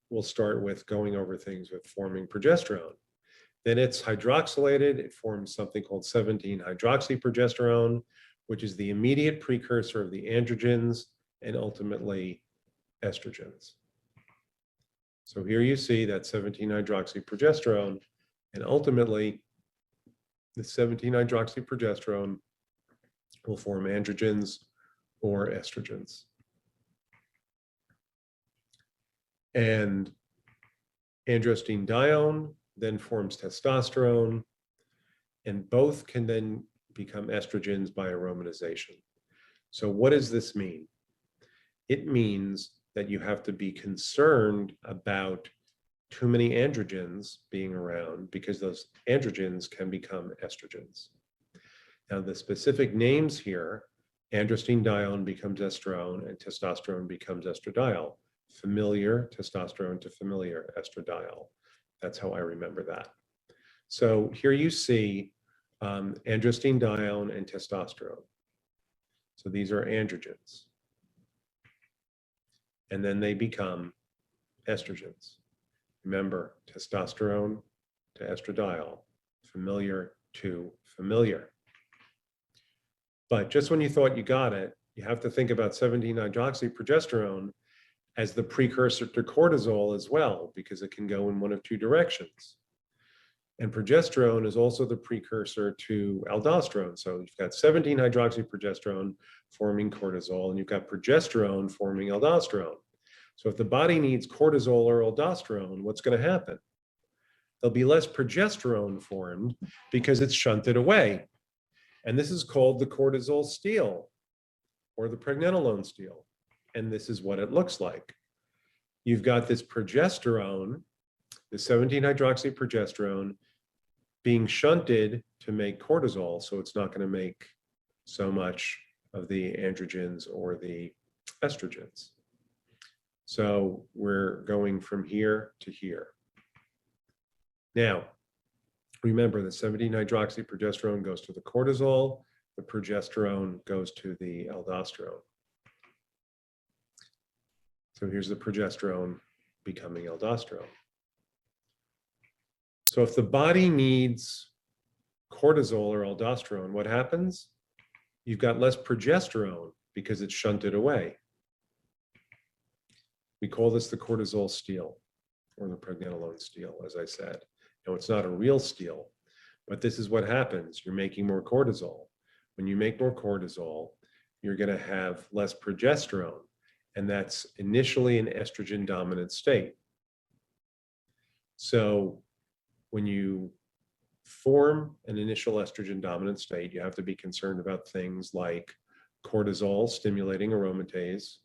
we'll start with going over things with forming progesterone. Then it's hydroxylated. It forms something called 17-hydroxyprogesterone, which is the immediate precursor of the androgens and ultimately estrogens. So here you see that 17-hydroxyprogesterone, and ultimately the 17-hydroxyprogesterone will form androgens or estrogens. And androstenedione then forms testosterone, and both can then become estrogens by aromatization. So what does this mean? It means that you have to be concerned about too many androgens being around, because those androgens can become estrogens. Now, the specific names here, androstenedione becomes estrone and testosterone becomes estradiol. Familiar testosterone to familiar estradiol. That's how I remember that. So here you see androstenedione and testosterone. So these are androgens. And then they become estrogens. Remember, testosterone to estradiol, familiar to familiar. But just when you thought you got it, you have to think about 17-hydroxyprogesterone as the precursor to cortisol as well, because it can go in one of two directions. And progesterone is also the precursor to aldosterone. So you've got 17-hydroxyprogesterone forming cortisol, and you've got progesterone forming aldosterone. So if the body needs cortisol or aldosterone, what's going to happen? There'll be less progesterone formed because it's shunted away. And this is called the cortisol steal or the pregnenolone steal. And this is what it looks like. You've got this progesterone, the 17-hydroxyprogesterone, being shunted to make cortisol, so it's not going to make so much of the androgens or the estrogens. So we're going from here to here. Now, remember, the 17-hydroxyprogesterone goes to the cortisol, the progesterone goes to the aldosterone. So here's the progesterone becoming aldosterone. So if the body needs cortisol or aldosterone, what happens? You've got less progesterone because it's shunted away. We call this the cortisol steal or the pregnenolone steal, as I said. Now, it's not a real steal, but this is what happens. You're making more cortisol. When you make more cortisol, you're going to have less progesterone, and that's initially an estrogen dominant state. So when you form an initial estrogen dominant state, you have to be concerned about things like cortisol stimulating aromatase,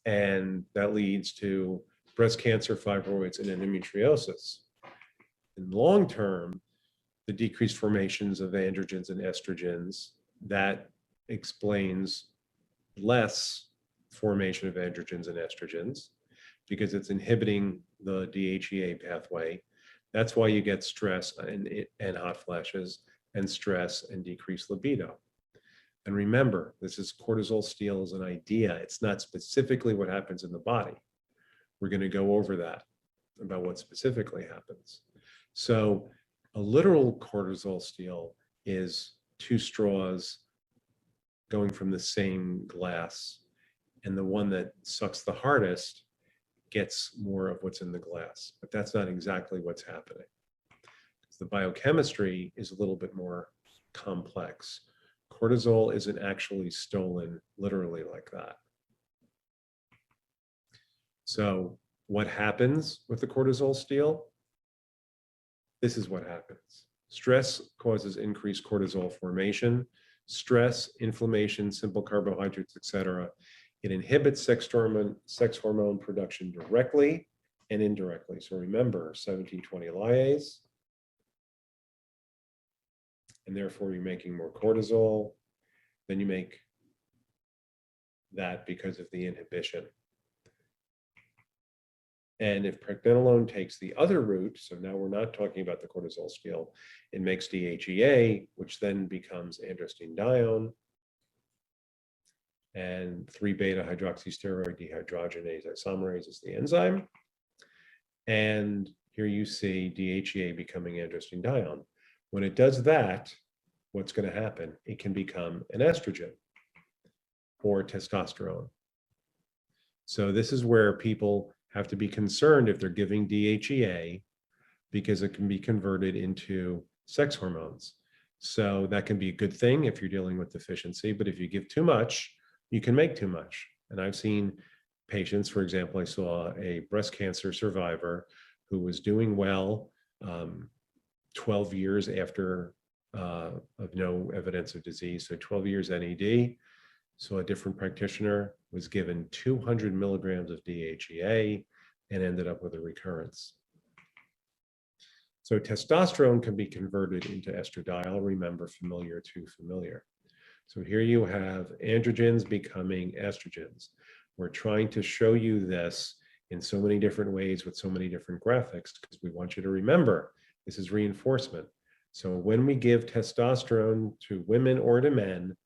and that leads to breast cancer, fibroids, and endometriosis. In the long term, the decreased formations of androgens and estrogens, that explains less formation of androgens and estrogens because it's inhibiting the DHEA pathway. That's why you get stress and hot flashes, and stress and decreased libido. And remember, this is cortisol steal as an idea. It's not specifically what happens in the body. We're going to go over that, about what specifically happens. So a literal cortisol steal is two straws going from the same glass, and the one that sucks the hardest gets more of what's in the glass. But that's not exactly what's happening. The biochemistry is a little bit more complex. Cortisol isn't actually stolen literally like that. So what happens with the cortisol steal? This is what happens. Stress causes increased cortisol formation. Stress, inflammation, simple carbohydrates, etc., It inhibits sex hormone production directly and indirectly. So remember, 1720 lyase, and therefore you're making more cortisol. Then you make that because of the inhibition. And if pregnenolone takes the other route, so now we're not talking about the cortisol scale, it makes DHEA, which then becomes androstenedione, and 3-beta hydroxysteroid dehydrogenase isomerase is the enzyme. And here you see DHEA becoming androstenedione. When it does that, what's going to happen? It can become an estrogen or testosterone. So this is where people have to be concerned if they're giving DHEA, because it can be converted into sex hormones. So that can be a good thing if you're dealing with deficiency, but if you give too much, you can make too much. And I've seen patients, for example, I saw a breast cancer survivor who was doing well 12 years after of no evidence of disease, so 12 years NED. So a different practitioner was given 200 milligrams of DHEA and ended up with a recurrence. So testosterone can be converted into estradiol, remember, familiar to familiar. So here you have androgens becoming estrogens. We're trying to show you this in so many different ways with so many different graphics because we want you to remember this is reinforcement. So when we give testosterone to women or to men,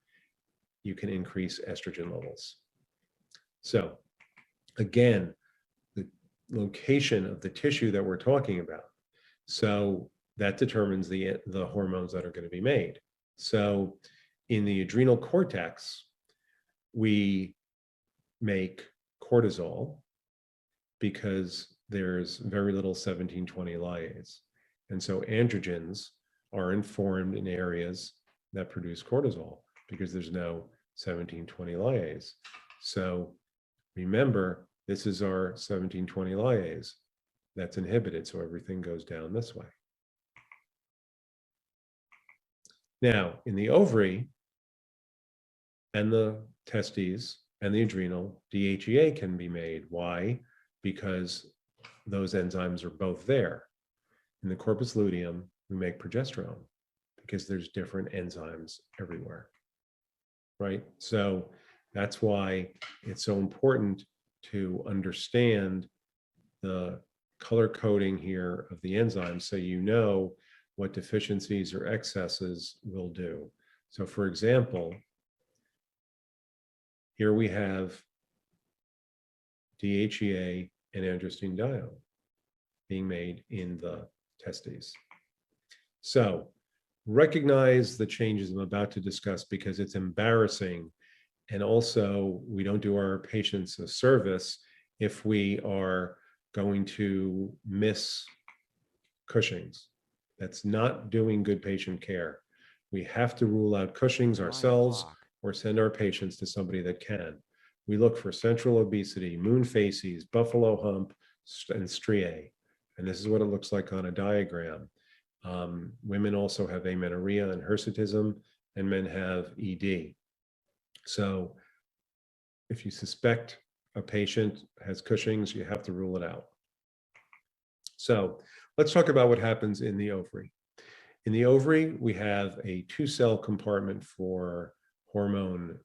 you can increase estrogen levels. So again, the location of the tissue that we're talking about. So that determines the hormones that are going to be made. So in the adrenal cortex, we make cortisol because there's very little 1720 lyase. And so androgens are informed in areas that produce cortisol because there's no 1720 lyase. So remember, this is our 1720 lyase that's inhibited, so everything goes down this way. Now, in the ovary and the testes and the adrenal, DHEA can be made. Why? Because those enzymes are both there. In the corpus luteum, we make progesterone because there's different enzymes everywhere, right? So that's why it's so important to understand the color coding here of the enzymes so you know what deficiencies or excesses will do. So for example, here we have DHEA and androstenedione being made in the testes. So recognize the changes I'm about to discuss because it's embarrassing. And also, we don't do our patients a service if we are going to miss Cushing's. That's not doing good patient care. We have to rule out Cushing's ourselves or send our patients to somebody that can. We look for central obesity, moon facies, buffalo hump, and striae. And this is what it looks like on a diagram. Women also have amenorrhea and hirsutism, and men have ED. So if you suspect a patient has Cushing's, you have to rule it out. So let's talk about what happens in the ovary. In the ovary, we have a 2-cell compartment for hormone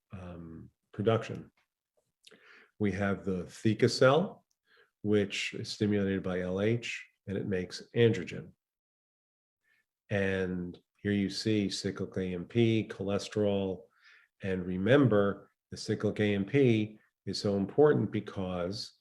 production. We have the theca cell, which is stimulated by LH, and it makes androgen. And here you see cyclic AMP, cholesterol, and remember, the cyclic AMP is so important because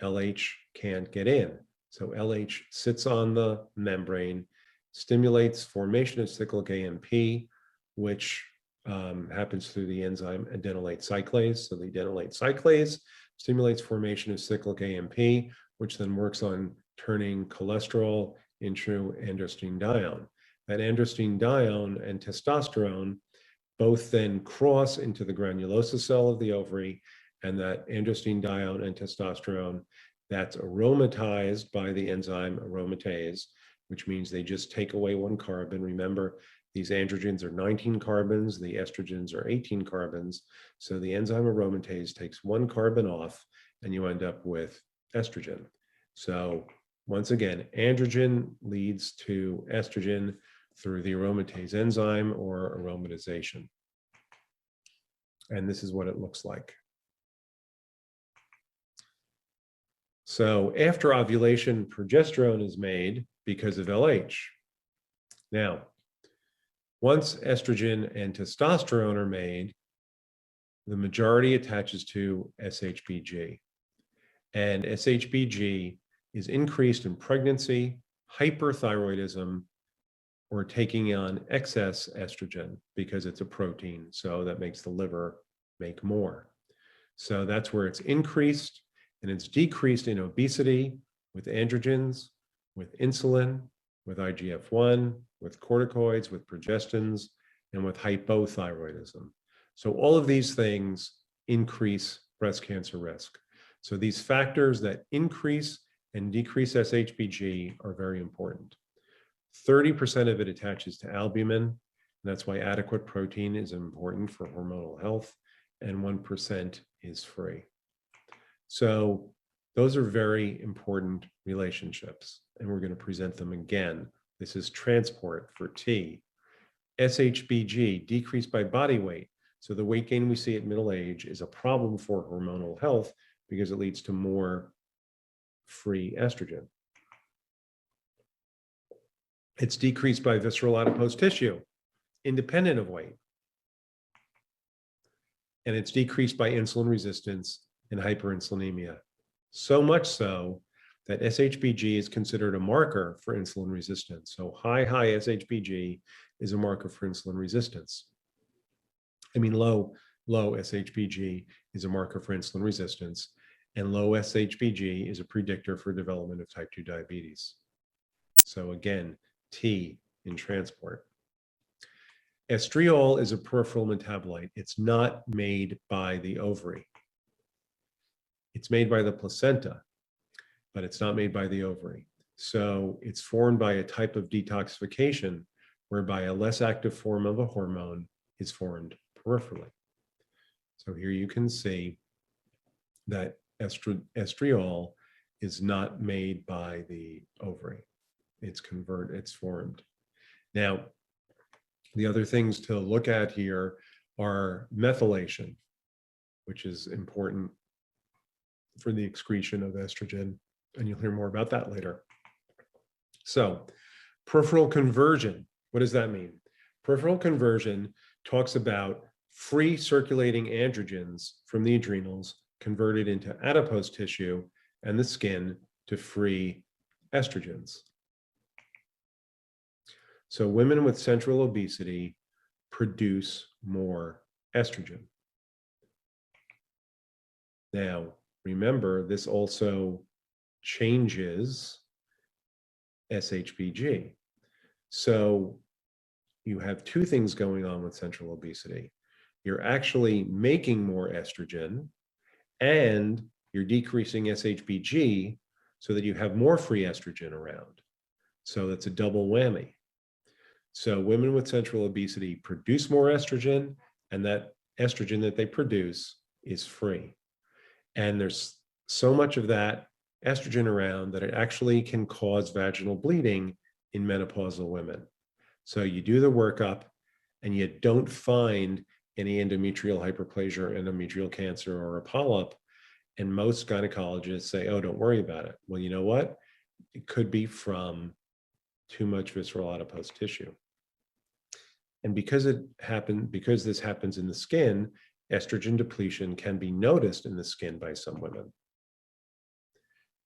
LH can't get in. So LH sits on the membrane, stimulates formation of cyclic AMP, which happens through the enzyme adenylate cyclase. So the adenylate cyclase stimulates formation of cyclic AMP, which then works on turning cholesterol into androstenedione. That androstenedione and testosterone both then cross into the granulosa cell of the ovary, and that androstenedione and testosterone, that's aromatized by the enzyme aromatase, which means they just take away one carbon. Remember, These androgens are 19 carbons, the estrogens are 18 carbons. So the enzyme aromatase takes one carbon off and you end up with estrogen. So once again, androgen leads to estrogen through the aromatase enzyme or aromatization. And this is what it looks like. So after ovulation, progesterone is made because of LH. Now, once estrogen and testosterone are made, the majority attaches to SHBG. And SHBG is increased in pregnancy, hyperthyroidism, or taking on excess estrogen because it's a protein. So that makes the liver make more. So that's where it's increased, and it's decreased in obesity with androgens, with insulin, with IGF-1, with corticoids, with progestins, and with hypothyroidism. So all of these things increase breast cancer risk. So these factors that increase and decrease SHBG are very important. 30% of it attaches to albumin, and that's why adequate protein is important for hormonal health, and 1% is free. So those are very important relationships, and we're going to present them again. This is transport for T. SHBG, decreased by body weight. So the weight gain we see at middle age is a problem for hormonal health because it leads to more free estrogen. It's decreased by visceral adipose tissue, independent of weight. And it's decreased by insulin resistance and hyperinsulinemia. So much so that SHBG is considered a marker for insulin resistance. So high SHBG is a marker for insulin resistance. I mean, low SHBG is a marker for insulin resistance, and low SHBG is a predictor for development of type 2 diabetes. So again, T in transport. Estriol is a peripheral metabolite. It's not made by the ovary. It's made by the placenta, but it's not made by the ovary. So it's formed by a type of detoxification whereby a less active form of a hormone is formed peripherally. So here you can see that estriol is not made by the ovary. It's formed. Now, the other things to look at here are methylation, which is important for the excretion of estrogen, and you'll hear more about that later. So, peripheral conversion, what does that mean? Peripheral conversion talks about free circulating androgens from the adrenals converted into adipose tissue and the skin to free estrogens. So women with central obesity produce more estrogen. Now, remember, this also changes SHBG. So you have two things going on with central obesity. You're actually making more estrogen, and you're decreasing SHBG so that you have more free estrogen around. So that's a double whammy. So women with central obesity produce more estrogen, and that estrogen that they produce is free. And there's so much of that estrogen around that it actually can cause vaginal bleeding in menopausal women. So you do the workup and you don't find any endometrial hyperplasia or endometrial cancer or a polyp. And most gynecologists say, oh, don't worry about it. Well, you know what? It could be from too much visceral adipose tissue. And because this happens in the skin, estrogen depletion can be noticed in the skin by some women.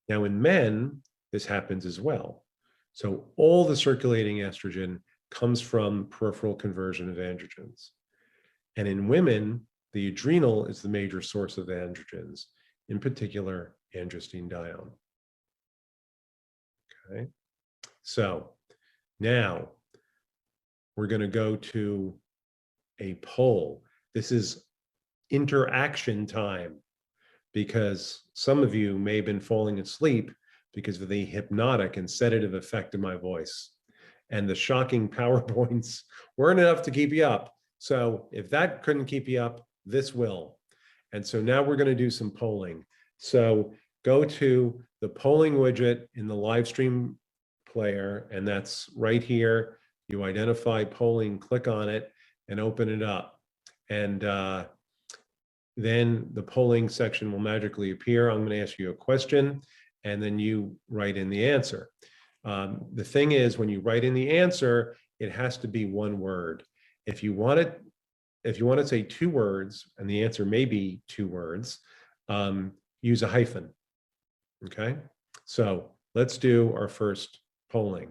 Now in men, this happens as well. So all the circulating estrogen comes from peripheral conversion of androgens. And in women, the adrenal is the major source of androgens, in particular, androstenedione. Okay, so now we're going to go to a poll. This is interaction time, because some of you may have been falling asleep because of the hypnotic and sedative effect of my voice. and the shocking PowerPoints weren't enough to keep you up. So if that couldn't keep you up, this will. And so now we're going to do some polling. So go to the polling widget in the live stream player, and that's right here. You identify polling, click on it, and open it up. And then the polling section will magically appear. I'm going to ask you a question, and then you write in the answer. The thing is, when you write in the answer, it has to be one word. If you want to say 2 words, and the answer may be 2 words, use a hyphen. Okay, so let's do our first polling.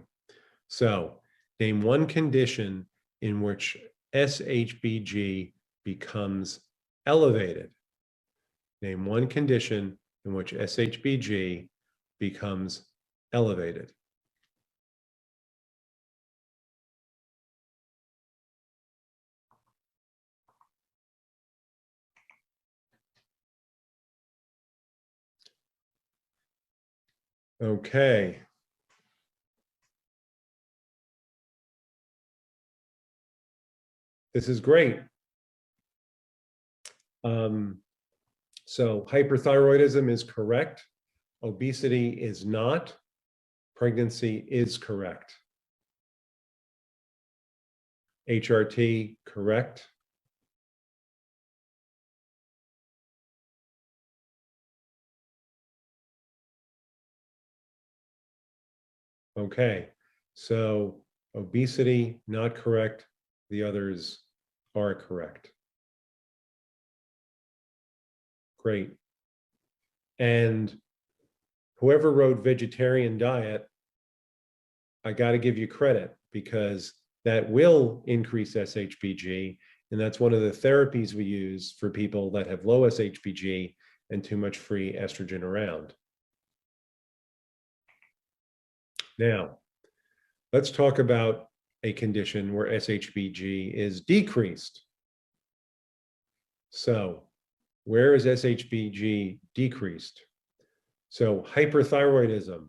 So name one condition in which SHBG becomes elevated. Name one condition in which SHBG becomes elevated. Okay. This is great. So hyperthyroidism is correct. Obesity is not. Pregnancy is correct. HRT, correct. Okay, so obesity, not correct. The others are correct. Great. And whoever wrote vegetarian diet, I got to give you credit, because that will increase SHBG. And that's one of the therapies we use for people that have low SHBG and too much free estrogen around. Now, let's talk about a condition where SHBG is decreased. So where is SHBG decreased? So hyperthyroidism,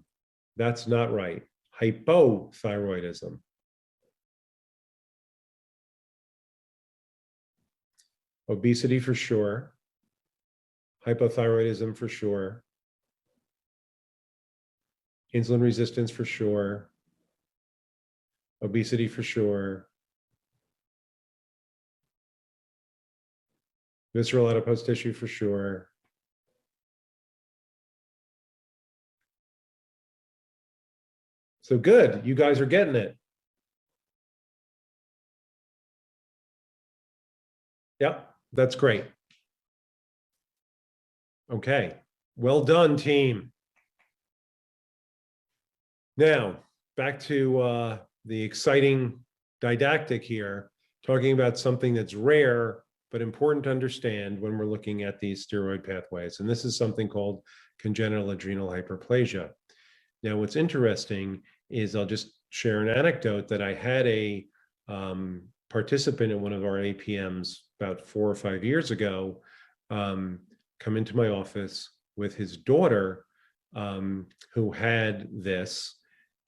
that's not right. Hypothyroidism. Obesity for sure. Hypothyroidism for sure. Insulin resistance for sure. Obesity for sure. Visceral adipose tissue for sure. So good, you guys are getting it. Yep, that's great. Okay, well done, team. Now, back to the exciting didactic here, talking about something that's rare but important to understand when we're looking at these steroid pathways. And this is something called congenital adrenal hyperplasia. Now, what's interesting is, I'll just share an anecdote that I had a participant in one of our APMs about 4 or 5 years ago come into my office with his daughter who had this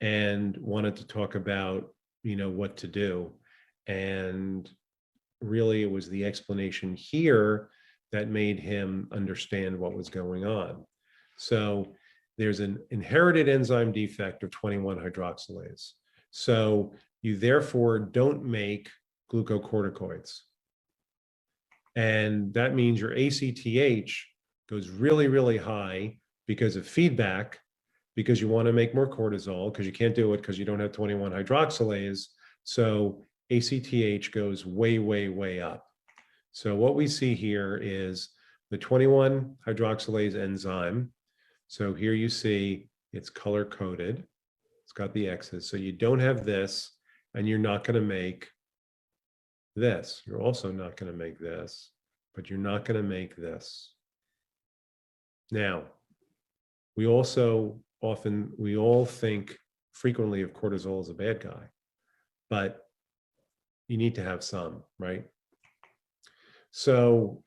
and wanted to talk about, what to do. And really, it was the explanation here that made him understand what was going on. So there's an inherited enzyme defect of 21-hydroxylase. So you therefore don't make glucocorticoids. And that means your ACTH goes really, really high because of feedback, because you want to make more cortisol, because you can't do it because you don't have 21-hydroxylase. So ACTH goes way, way, way up. So what we see here is the 21-hydroxylase enzyme. So here you see it's color coded. It's got the X's. So you don't have this, and you're not going to make this. You're also not going to make this, but you're not going to make this. Now, we all think frequently of cortisol as a bad guy, but you need to have some, right? So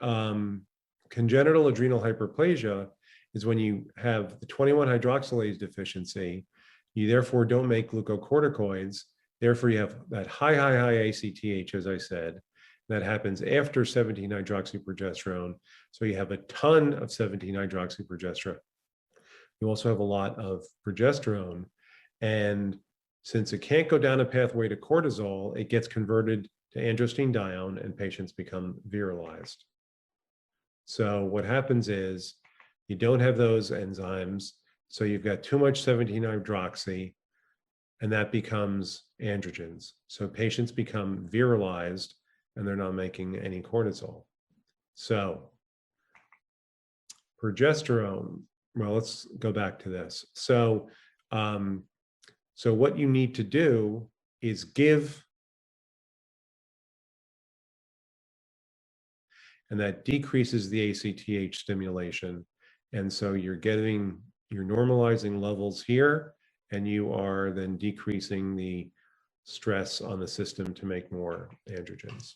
congenital adrenal hyperplasia is when you have the 21-hydroxylase deficiency. You therefore don't make glucocorticoids, Therefore, you have that high ACTH, as I said, that happens after 17-hydroxyprogesterone. So you have a ton of 17-hydroxyprogesterone. You also have a lot of progesterone. And since it can't go down a pathway to cortisol, it gets converted to androstenedione and patients become virilized. So what happens is you don't have those enzymes. So you've got too much 17-hydroxy, and that becomes androgens. So patients become virilized and they're not making any cortisol. So progesterone, well, let's go back to this. So what you need to do is give, and that decreases the ACTH stimulation. And so you're normalizing levels here, and you are then decreasing the stress on the system to make more androgens.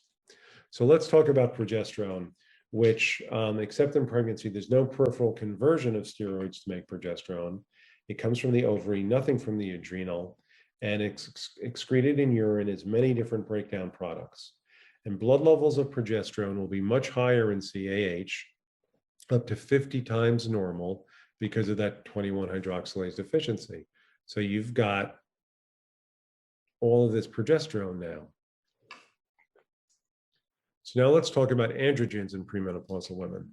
So let's talk about progesterone, which, except in pregnancy, there's no peripheral conversion of steroids to make progesterone. It comes from the ovary, nothing from the adrenal, and it's excreted in urine as many different breakdown products. And blood levels of progesterone will be much higher in CAH, up to 50 times normal, because of that 21-hydroxylase deficiency. So you've got all of this progesterone now. So now let's talk about androgens in premenopausal women.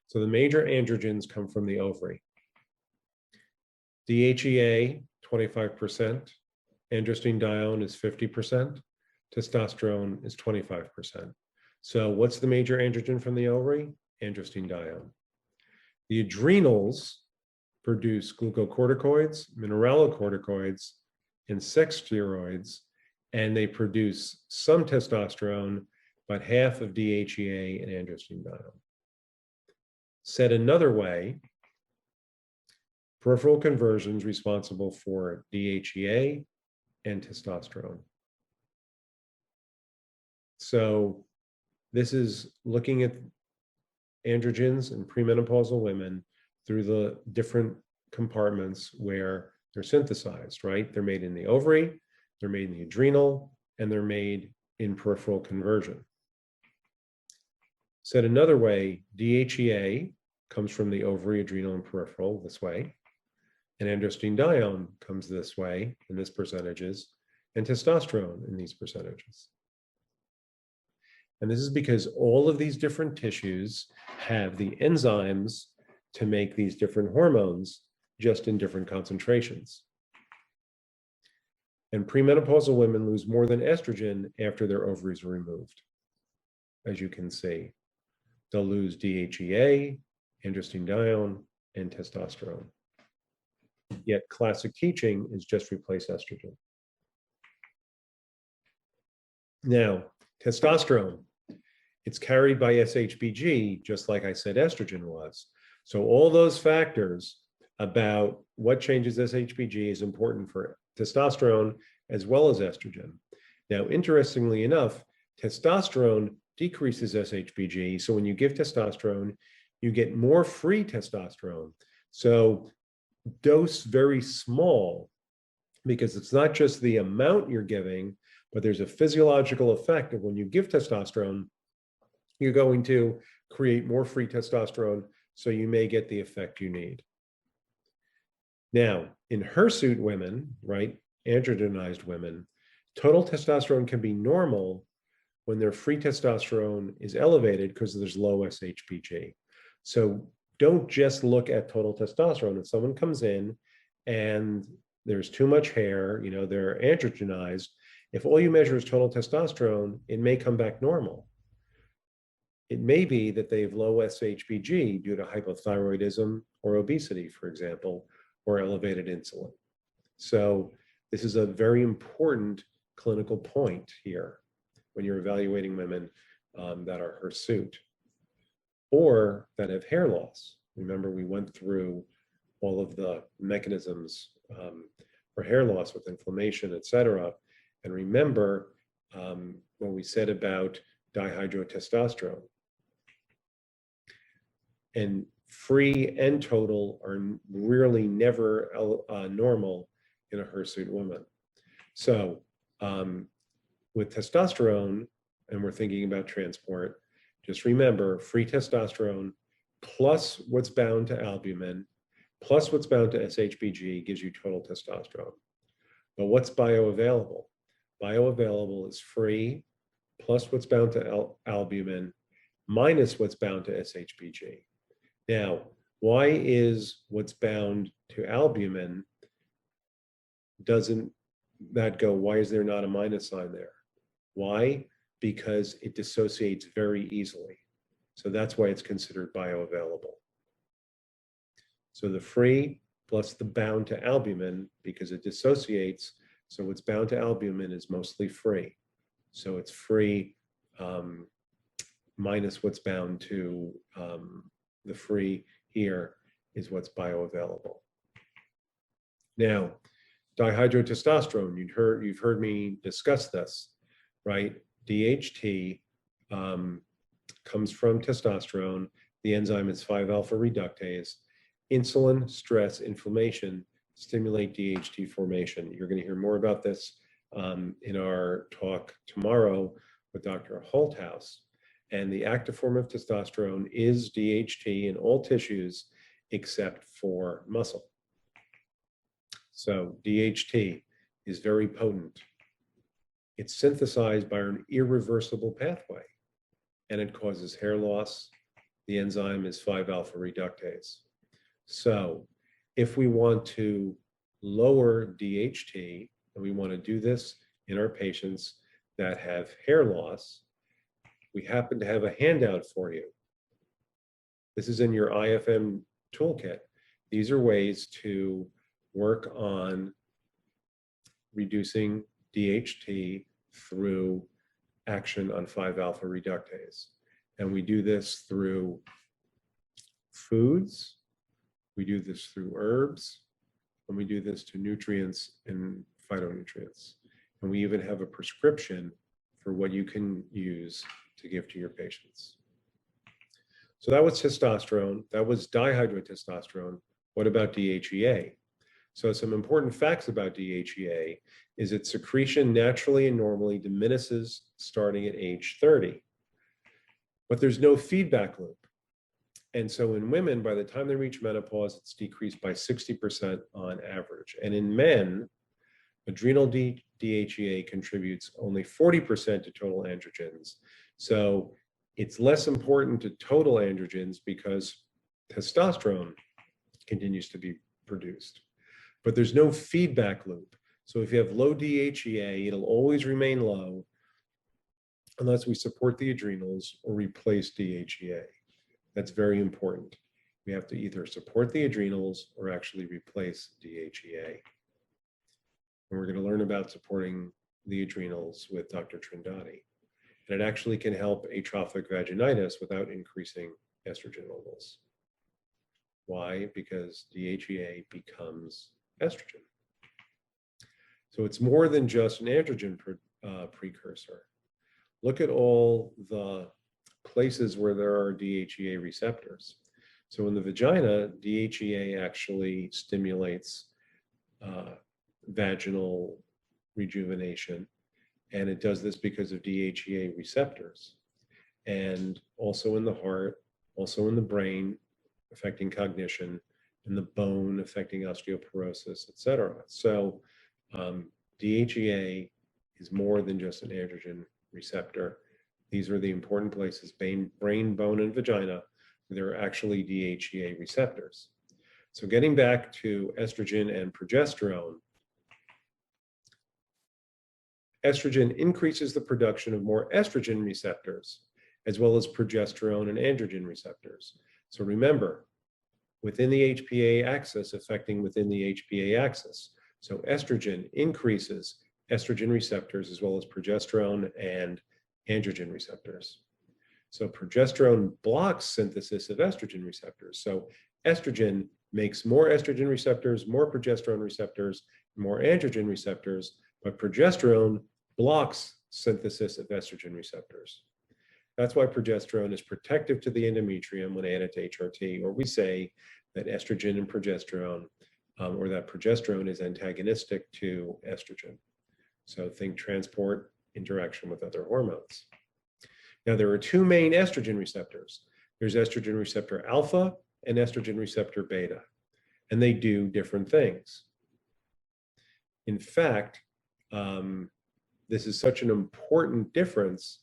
So the major androgens come from the ovary. DHEA, 25%, androstenedione is 50%, testosterone is 25%. So what's the major androgen from the ovary? Androstenedione. The adrenals produce glucocorticoids, mineralocorticoids, and sex steroids, and they produce some testosterone, but half of DHEA and androstenedione. Said another way, peripheral conversions responsible for DHEA and testosterone. So this is looking at androgens in premenopausal women through the different compartments where they're synthesized, right? They're made in the ovary, they're made in the adrenal, and they're made in peripheral conversion. Said another way, DHEA comes from the ovary, adrenal, and peripheral this way, and androstenedione comes this way in this percentages, and testosterone in these percentages. And this is because all of these different tissues have the enzymes to make these different hormones, just in different concentrations. And premenopausal women lose more than estrogen after their ovaries are removed. As you can see, they'll lose DHEA, androstenedione, and testosterone. Yet classic teaching is just replace estrogen. Now, testosterone, it's carried by SHBG, just like I said estrogen was. So all those factors about what changes SHBG is important for testosterone as well as estrogen. Now, interestingly enough, testosterone decreases SHBG. So when you give testosterone, you get more free testosterone. So dose very small, because it's not just the amount you're giving, but there's a physiological effect of when you give testosterone, you're going to create more free testosterone, so you may get the effect you need. Now, in hirsute women, right, androgenized women, total testosterone can be normal when their free testosterone is elevated because there's low SHBG. So don't just look at total testosterone. If someone comes in and there's too much hair, you know, they're androgenized, if all you measure is total testosterone, it may come back normal. It may be that they have low SHBG due to hypothyroidism or obesity, for example, or elevated insulin. So this is a very important clinical point here when you're evaluating women that are hirsute or that have hair loss. Remember, we went through all of the mechanisms for hair loss with inflammation, et cetera. And remember what we said about dihydrotestosterone. And free and total are really never normal in a hirsute woman. So With testosterone, and we're thinking about transport, just remember free testosterone plus what's bound to albumin plus what's bound to SHBG gives you total testosterone. But what's bioavailable? Bioavailable is free plus what's bound to albumin minus what's bound to SHBG. Now, why is what's bound to albumin, doesn't that go, why is there not a minus sign there? Why? Because it dissociates very easily. So that's why it's considered bioavailable. So the free plus the bound to albumin, because it dissociates, so what's bound to albumin is mostly free. So it's free minus what's bound to the free here is what's bioavailable. Now, dihydrotestosterone, you've heard me discuss this, right? DHT comes from testosterone. The enzyme is 5-alpha reductase. Insulin, stress, inflammation stimulate DHT formation. You're going to hear more about this in our talk tomorrow with Dr. Holthaus. And the active form of testosterone is DHT in all tissues except for muscle. So DHT is very potent. It's synthesized by an irreversible pathway, and it causes hair loss. The enzyme is 5-alpha reductase. So if we want to lower DHT, and we want to do this in our patients that have hair loss, we happen to have a handout for you. This is in your IFM toolkit. These are ways to work on reducing DHT through action on 5-alpha reductase. And we do this through foods, we do this through herbs, and we do this to nutrients and phytonutrients. And we even have a prescription for what you can use to give to your patients. So that was testosterone, that was dihydrotestosterone. What about DHEA? So some important facts about DHEA is its secretion naturally and normally diminishes starting at age 30. But there's no feedback loop. And so in women, by the time they reach menopause, it's decreased by 60% on average. And in men, adrenal DHEA contributes only 40% to total androgens. So it's less important to total androgens because testosterone continues to be produced. But there's no feedback loop. So if you have low DHEA, it'll always remain low unless we support the adrenals or replace DHEA. That's very important. We have to either support the adrenals or actually replace DHEA. And we're going to learn about supporting the adrenals with Dr. Trindade. And it actually can help atrophic vaginitis without increasing estrogen levels. Why? Because DHEA becomes estrogen. So it's more than just an androgen precursor. Look at all the places where there are DHEA receptors. So in the vagina, DHEA actually stimulates vaginal rejuvenation, and it does this because of DHEA receptors. And also in the heart, also in the brain, affecting cognition, in the bone, affecting osteoporosis, etc. So DHEA is more than just an androgen receptor. These are the important places, brain, bone, and vagina, where there are actually DHEA receptors. So getting back to estrogen and progesterone, estrogen increases the production of more estrogen receptors, as well as progesterone and androgen receptors. So remember, within the HPA axis, affecting within the HPA axis. So estrogen increases estrogen receptors, as well as progesterone and androgen receptors. So progesterone blocks synthesis of estrogen receptors. So estrogen makes more estrogen receptors, more progesterone receptors, more androgen receptors, but progesterone blocks synthesis of estrogen receptors. That's why progesterone is protective to the endometrium when added to HRT, or we say that estrogen and progesterone, or that progesterone is antagonistic to estrogen. So think transport, interaction with other hormones. Now, there are two main estrogen receptors. There's estrogen receptor alpha and estrogen receptor beta, and they do different things. In fact, this is such an important difference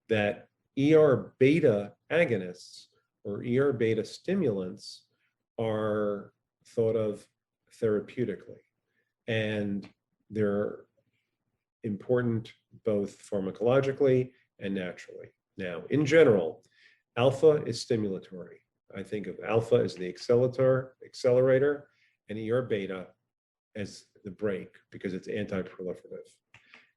that ER beta agonists or ER beta stimulants are thought of therapeutically. And they're important both pharmacologically and naturally. Now, in general, alpha is stimulatory. I think of alpha as the accelerator, and ER beta as the brake because it's anti-proliferative.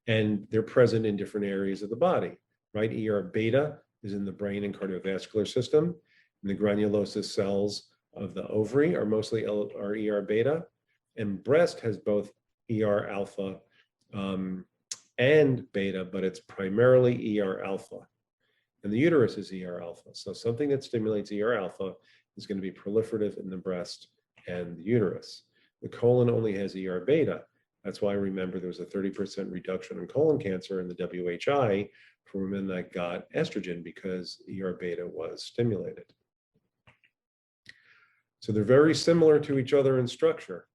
And they're present in different areas of the body, right? ER beta is in the brain and cardiovascular system. And the granulosa cells of the ovary are mostly ER beta. And breast has both ER alpha and beta, but it's primarily ER alpha. And the uterus is ER alpha. So something that stimulates ER alpha is going to be proliferative in the breast and the uterus. The colon only has ER beta. That's why I remember there was a 30% reduction in colon cancer in the WHI for women that got estrogen because ER beta was stimulated. So they're very similar to each other in structure.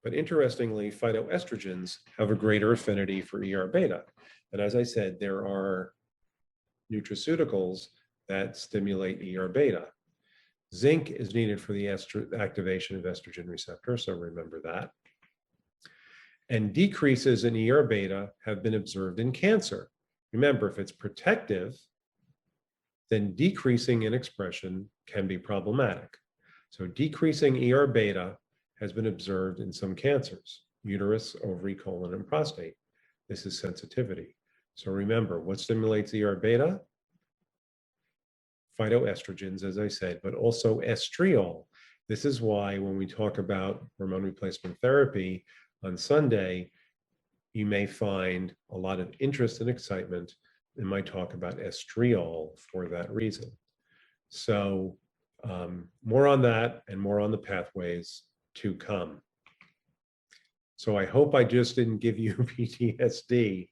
But interestingly, phytoestrogens have a greater affinity for ER beta. And as I said, there are nutraceuticals that stimulate ER beta. Zinc is needed for the activation of estrogen receptor, so remember that. And decreases in ER beta have been observed in cancer. Remember, if it's protective, then decreasing in expression can be problematic. So decreasing ER beta has been observed in some cancers, uterus, ovary, colon, and prostate. This is sensitivity. So remember, what stimulates ER beta? Phytoestrogens, as I said, but also estriol. This is why when we talk about hormone replacement therapy on Sunday, you may find a lot of interest and excitement in my talk about estriol for that reason. So more on that and more on the pathways to come. So I hope I just didn't give you PTSD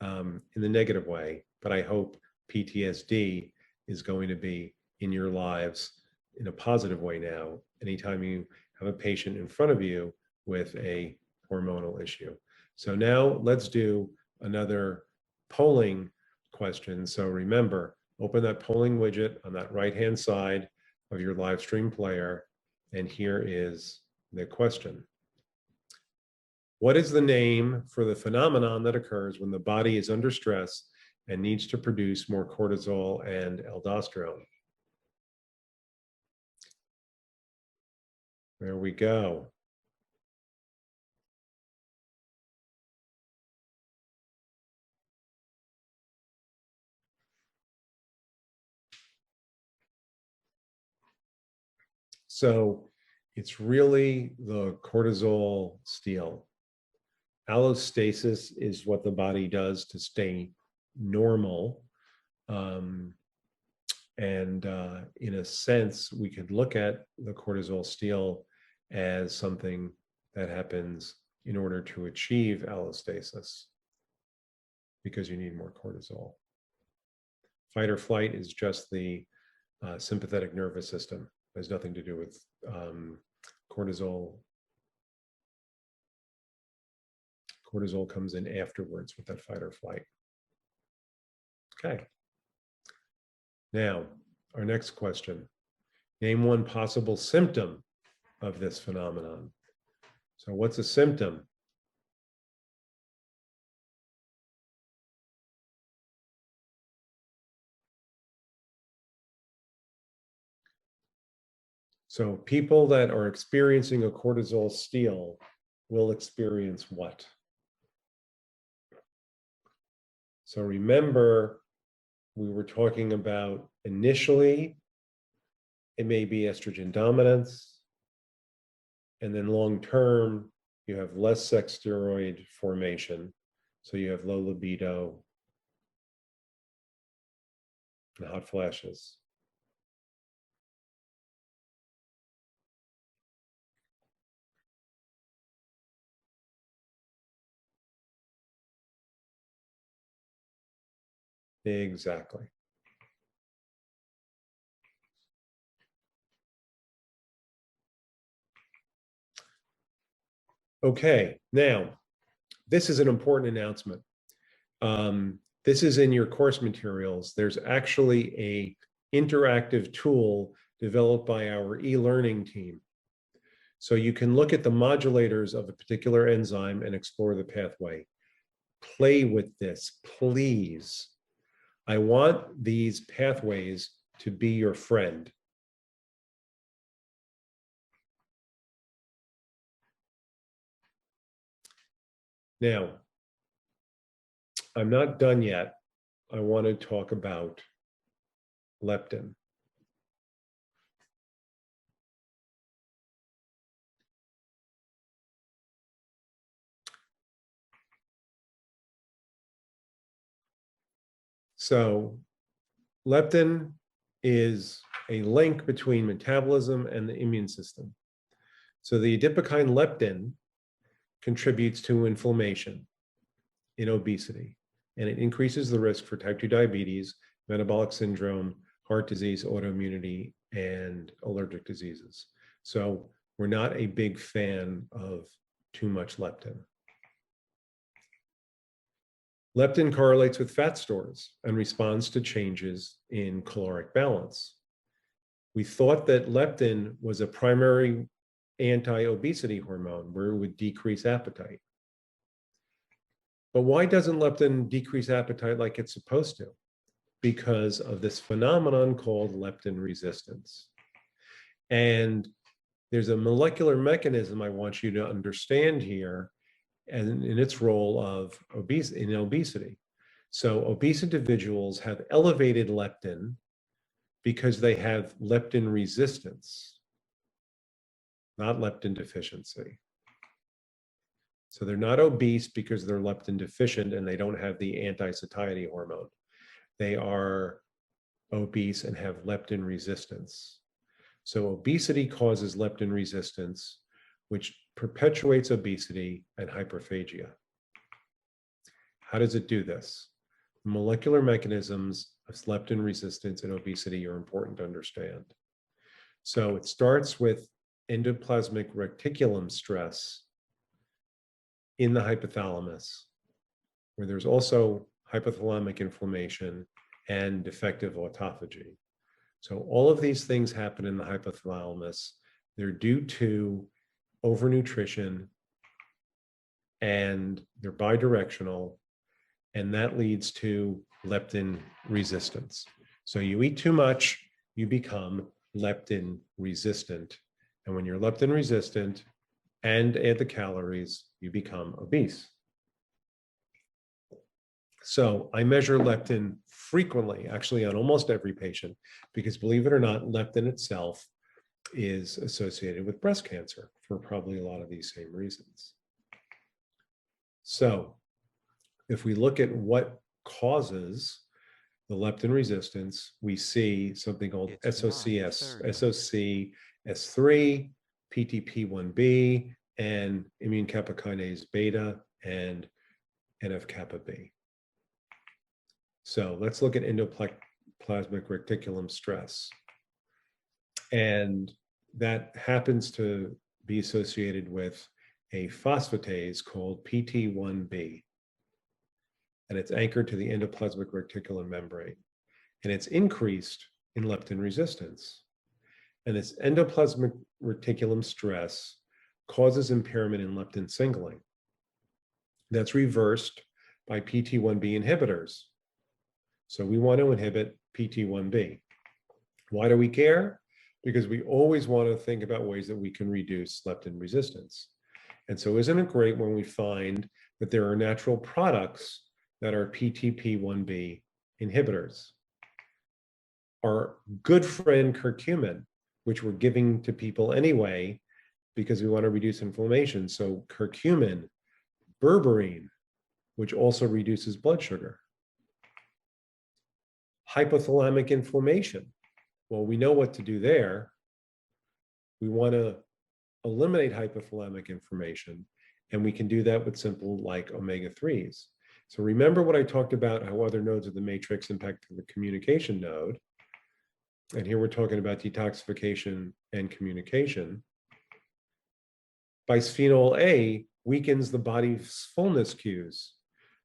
in the negative way, but I hope PTSD is going to be in your lives in a positive way now, anytime you have a patient in front of you with a hormonal issue. So now let's do another polling question. So remember, open that polling widget on that right-hand side of your live stream player. And here is the question. What is the name for the phenomenon that occurs when the body is under stress and needs to produce more cortisol and aldosterone? There we go. So it's really the cortisol steal. Allostasis is what the body does to stay normal. In a sense, we could look at the cortisol steal as something that happens in order to achieve allostasis because you need more cortisol. Fight or flight is just the sympathetic nervous system. It has nothing to do with cortisol. Cortisol comes in afterwards with that fight or flight. Okay. Now, our next question. Name one possible symptom of this phenomenon. So what's a symptom? So people that are experiencing a cortisol steal will experience what? So remember, we were talking about initially, it may be estrogen dominance, and then long-term, you have less sex steroid formation. So you have low libido and hot flashes. Exactly. Okay, now, this is an important announcement. This is in your course materials. There's actually a interactive tool developed by our e-learning team. So you can look at the modulators of a particular enzyme and explore the pathway. Play with this, please. I want these pathways to be your friend. Now, I'm not done yet. I want to talk about leptin. So leptin is a link between metabolism and the immune system. So the adipokine leptin contributes to inflammation in obesity, and it increases the risk for type 2 diabetes, metabolic syndrome, heart disease, autoimmunity, and allergic diseases. So we're not a big fan of too much leptin. Leptin correlates with fat stores and responds to changes in caloric balance. We thought that leptin was a primary anti-obesity hormone where it would decrease appetite. But why doesn't leptin decrease appetite like it's supposed to? Because of this phenomenon called leptin resistance. And there's a molecular mechanism I want you to understand here, and in its role of obesity. So obese individuals have elevated leptin because they have leptin resistance, not leptin deficiency. So they're not obese because they're leptin deficient and they don't have the anti-satiety hormone. They are obese and have leptin resistance. So obesity causes leptin resistance, which perpetuates obesity and hyperphagia. How does it do this? Molecular mechanisms of leptin resistance and obesity are important to understand. So it starts with endoplasmic reticulum stress in the hypothalamus, where there's also hypothalamic inflammation and defective autophagy. So all of these things happen in the hypothalamus. They're due to overnutrition, and they're bidirectional, and that leads to leptin resistance. So you eat too much, you become leptin resistant. And when you're leptin resistant and add the calories, you become obese. So I measure leptin frequently, actually on almost every patient, because believe it or not, leptin itself is associated with breast cancer for probably a lot of these same reasons. So if we look at what causes the leptin resistance, we see something called SOCS3, PTP1B, and immune kappa kinase beta, and NF-kappa B. So let's look at endoplasmic reticulum stress. And that happens to be associated with a phosphatase called PT1B. And it's anchored to the endoplasmic reticulum membrane. And it's increased in leptin resistance. And this endoplasmic reticulum stress causes impairment in leptin signaling. That's reversed by PT1B inhibitors. So we want to inhibit PT1B. Why do we care? Because we always want to think about ways that we can reduce leptin resistance. And so isn't it great when we find that there are natural products that are PTP1B inhibitors? Our good friend curcumin, which we're giving to people anyway, because we want to reduce inflammation. So curcumin, berberine, which also reduces blood sugar. Hypothalamic inflammation. Well, we know what to do there. We want to eliminate hypothalamic inflammation, and we can do that with simple like omega-3s. So remember what I talked about, how other nodes of the matrix impact the communication node. And here we're talking about detoxification and communication. Bisphenol A weakens the body's fullness cues.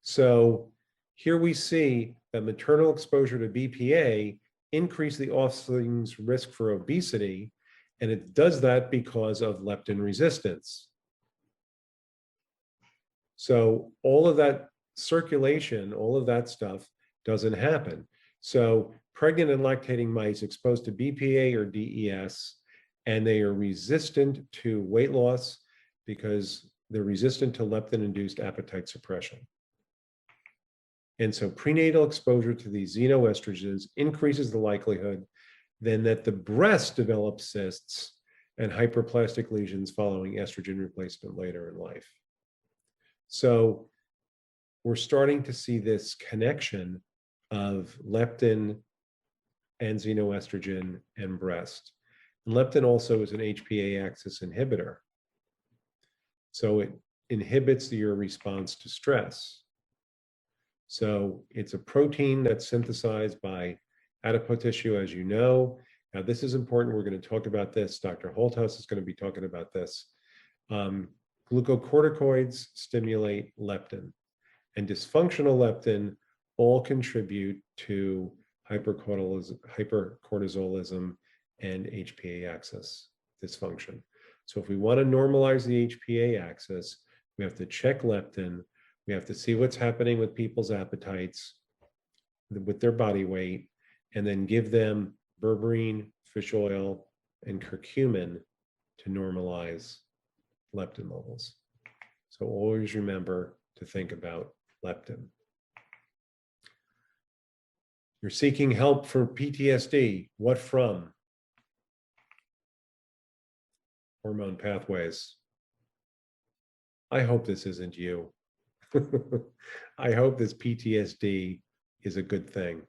So here we see that maternal exposure to BPA increase the offspring's risk for obesity, and it does that because of leptin resistance. So all of that circulation, all of that stuff doesn't happen. So pregnant and lactating mice exposed to BPA or DES, and they are resistant to weight loss because they're resistant to leptin-induced appetite suppression. And so prenatal exposure to these xenoestrogens increases the likelihood then that the breast develops cysts and hyperplastic lesions following estrogen replacement later in life. So we're starting to see this connection of leptin and xenoestrogen and breast. And leptin also is an HPA axis inhibitor. So it inhibits your response to stress. So it's a protein that's synthesized by adipose tissue, as you know. Now, this is important. We're going to talk about this. Dr. Holthaus is going to be talking about this. Glucocorticoids stimulate leptin, and dysfunctional leptin all contribute to hypercortisolism and HPA axis dysfunction. So if we want to normalize the HPA axis, we have to check leptin. We have to see what's happening with people's appetites, with their body weight, and then give them berberine, fish oil, and curcumin to normalize leptin levels. So always remember to think about leptin. You're seeking help for PTSD. What from? Hormone pathways. I hope this isn't you. I hope this PTSD is a good thing.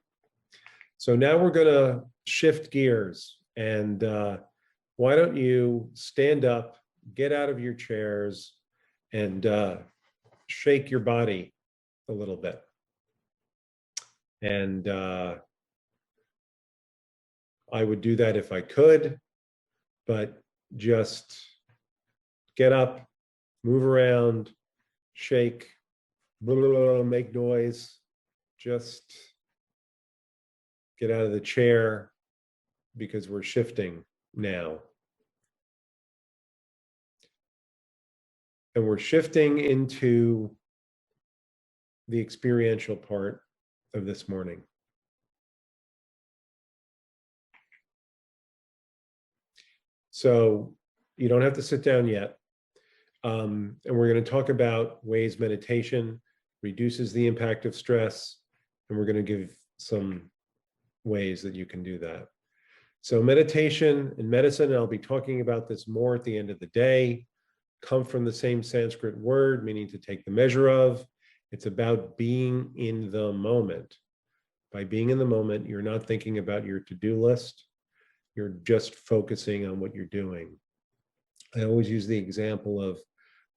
So now we're going to shift gears, and why don't you stand up, get out of your chairs, and shake your body a little bit. And I would do that if I could, but just get up, move around, shake, blah, blah, blah, make noise, just get out of the chair because we're shifting now. And we're shifting into the experiential part of this morning. So you don't have to sit down yet. And we're going to talk about ways meditation reduces the impact of stress. And we're going to give some ways that you can do that. So meditation and medicine, and I'll be talking about this more at the end of the day, come from the same Sanskrit word, meaning to take the measure of. It's about being in the moment. By being in the moment, you're not thinking about your to-do list. You're just focusing on what you're doing. I always use the example of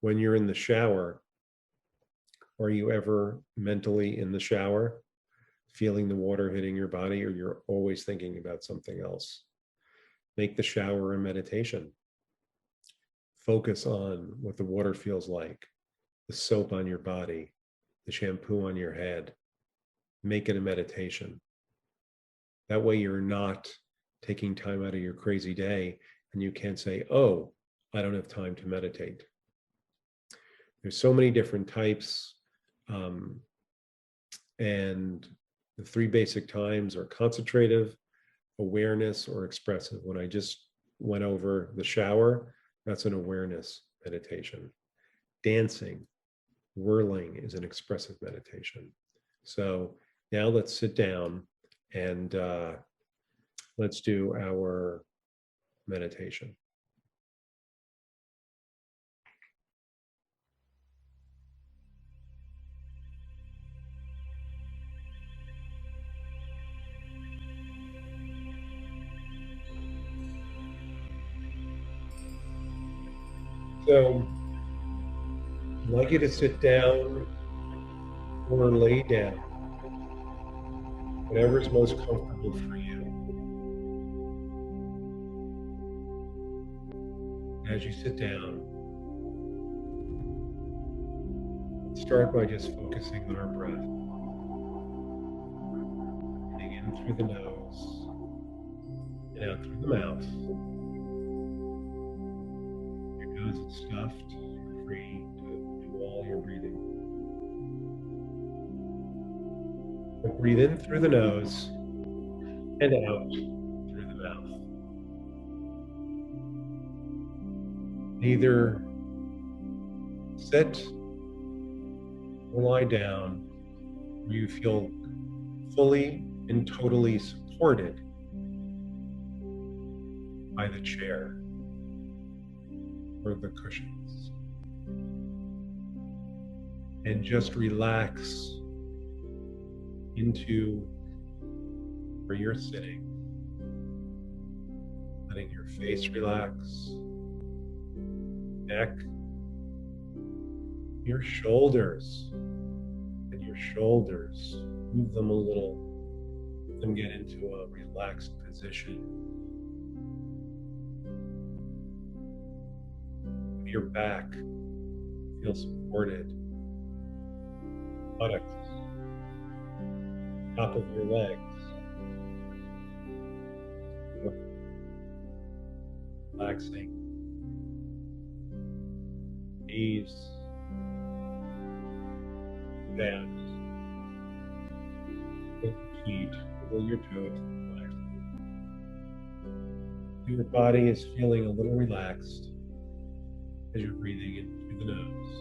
when you're in the shower. Are you ever mentally in the shower, feeling the water hitting your body, or you're always thinking about something else? Make the shower a meditation. Focus on what the water feels like, the soap on your body, the shampoo on your head. Make it a meditation. That way you're not taking time out of your crazy day and you can't say, oh, I don't have time to meditate. There's so many different types. And the three basic times are concentrative, awareness, or expressive. When I just went over the shower, that's an awareness meditation. Dancing, whirling is an expressive meditation. So now let's sit down and let's do our meditation. So I'd like you to sit down or lay down, whatever's most comfortable for you. As you sit down, start by just focusing on our breath. Breathing in through the nose and out through the mouth. Your nose is stuffed, you're free to do all your breathing. But breathe in through the nose and out through the mouth. Either sit or lie down where you feel fully and totally supported by the chair or the cushions. And just relax into where you're sitting, letting your face relax, neck, your shoulders, and your shoulders, move them a little, let them get into a relaxed position. Your back feel supported, buttocks, top of your legs, relaxing, knees, hands, feet, wiggle your toes, relax. Your body is feeling a little relaxed as you're breathing in through the nose.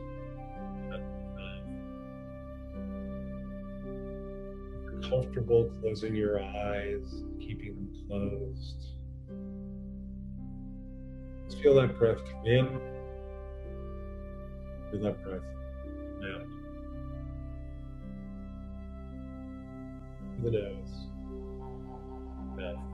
You're comfortable closing your eyes, keeping them closed. Just feel that breath come in, feel that breath come out. Through the nose, mouth.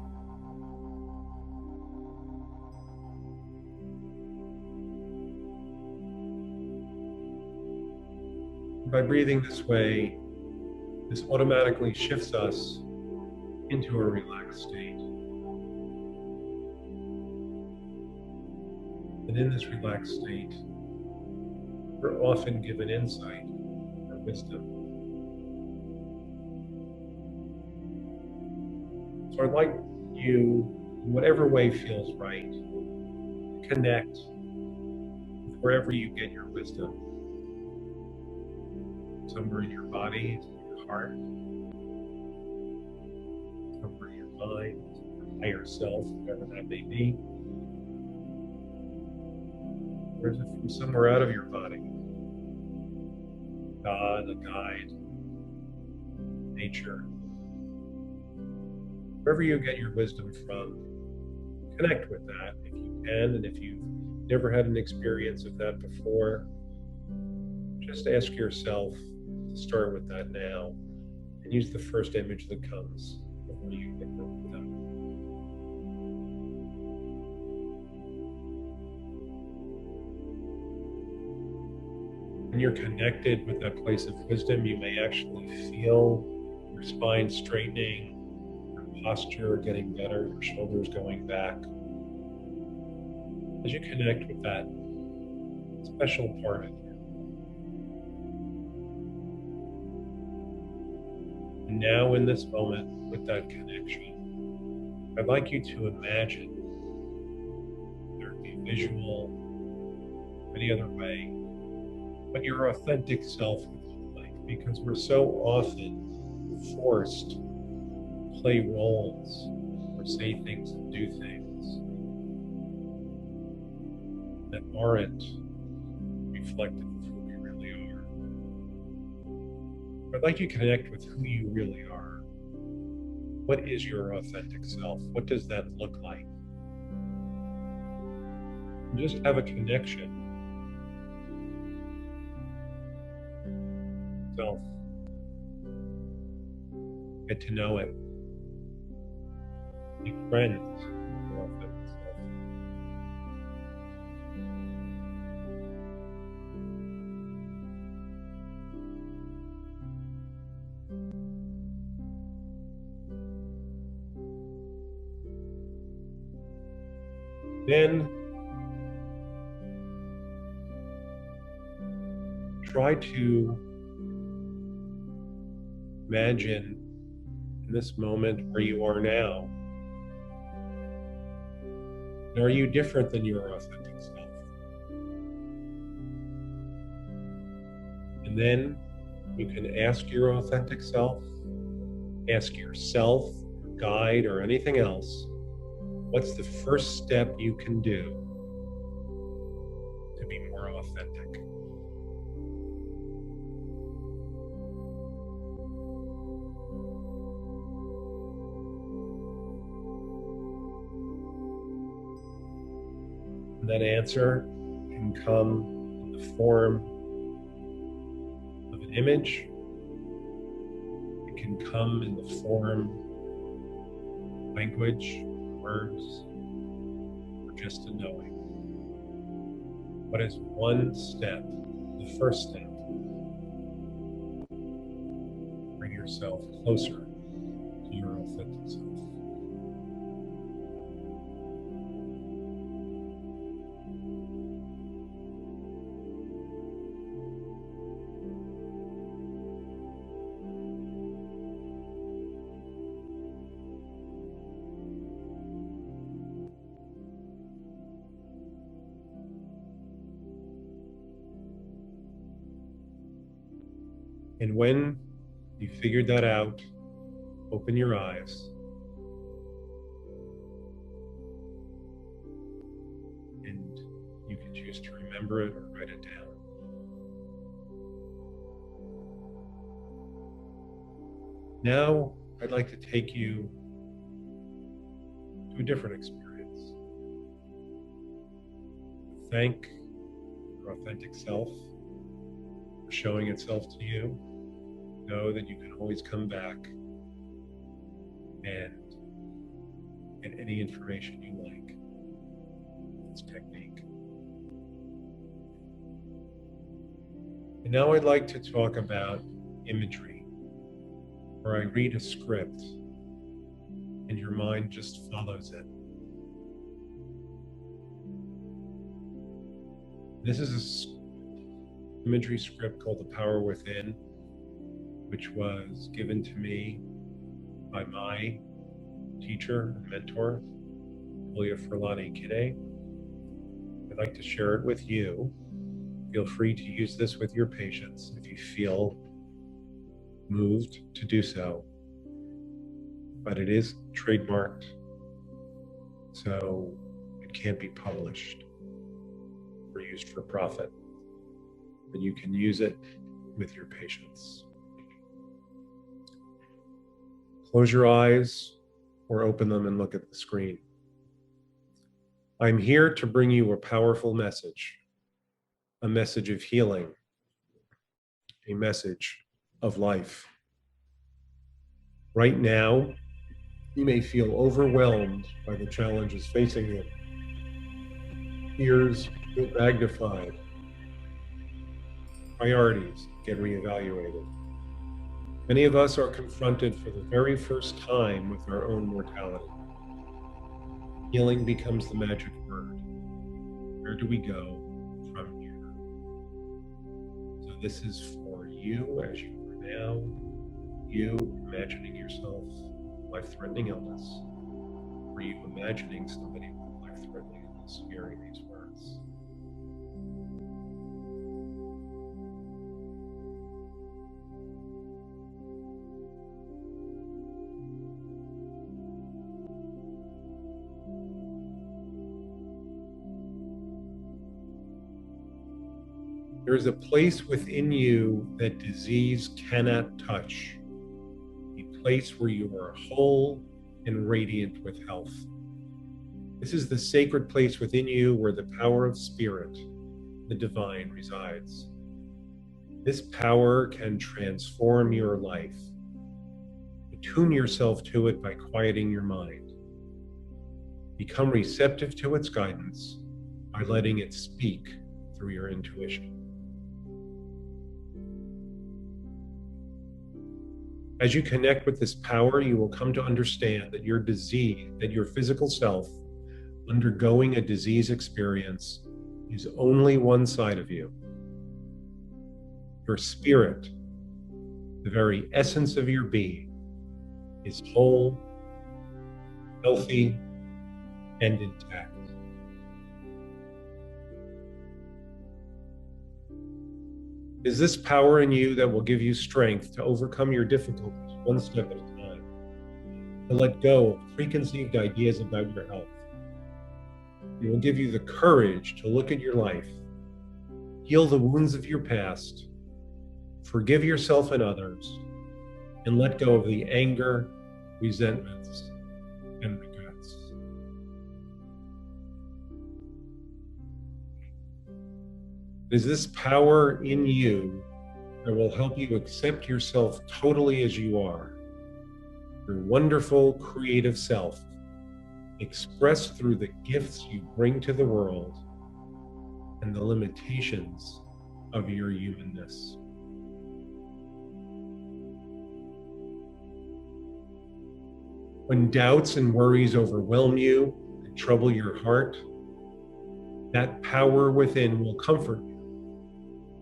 By breathing this way, this automatically shifts us into a relaxed state. And in this relaxed state, we're often given insight or wisdom. So I'd like you, in whatever way feels right, to connect with wherever you get your wisdom. Somewhere in your body, your heart, somewhere in your mind, your higher self, whatever that may be. Or is it from somewhere out of your body? God, a guide, nature. Wherever you get your wisdom from, connect with that if you can, and if you've never had an experience of that before, just ask yourself to start with that now, and use the first image that comes before you get with that. When you're connected with that place of wisdom, you may actually feel your spine straightening, your posture getting better, your shoulders going back. As you connect with that special part of you. And now in this moment, with that connection, I'd like you to imagine, whether it be visual, or any other way, what your authentic self would look like, because we're so often forced to play roles or say things and do things that aren't reflective of who we really are. I'd like you to connect with who you really are. What is your authentic self? What does that look like? And just have a connection. Self. Get to know it. Make friends with your authentic self. Then try to imagine in this moment where you are now. Are you different than your authentic self? And then you can ask your authentic self, ask yourself, guide, or anything else, what's the first step you can do to be more authentic? And that answer can come in the form of an image. It can come in the form of language, words, or just a knowing. What is one step, the first step? Bring yourself closer to your authentic self. And when you figured that out, open your eyes and you can choose to remember it or write it down. Now, I'd like to take you to a different experience. Thank your authentic self for showing itself to you. Know that you can always come back and get any information you like. This technique. And now I'd like to talk about imagery, where I read a script and your mind just follows it. This is an imagery script called The Power Within, which was given to me by my teacher and mentor, Julia Furlani Kide. I'd like to share it with you. Feel free to use this with your patients if you feel moved to do so. But it is trademarked, so it can't be published or used for profit. But you can use it with your patients. Close your eyes or open them and look at the screen. I'm here to bring you a powerful message, a message of healing, a message of life. Right now, you may feel overwhelmed by the challenges facing you. Fears get magnified. Priorities get reevaluated. Many of us are confronted for the very first time with our own mortality. Healing becomes the magic word. Where do we go from here? So this is for you as you are now, you imagining yourself life-threatening illness, or you imagining somebody with life-threatening illness hearing these words. There is a place within you that disease cannot touch, a place where you are whole and radiant with health. This is the sacred place within you where the power of spirit, the divine, resides. This power can transform your life. Attune yourself to it by quieting your mind. Become receptive to its guidance by letting it speak through your intuition. As you connect with this power, you will come to understand that your disease, that your physical self undergoing a disease experience is only one side of you. Your spirit, the very essence of your being, is whole, healthy, and intact. It is this power in you that will give you strength to overcome your difficulties one step at a time, to let go of preconceived ideas about your health. It will give you the courage to look at your life, heal the wounds of your past, forgive yourself and others, and let go of the anger, resentments, and regrets. It is this power in you that will help you accept yourself totally as you are, your wonderful, creative self, expressed through the gifts you bring to the world and the limitations of your humanness. When doubts and worries overwhelm you and trouble your heart, that power within will comfort you,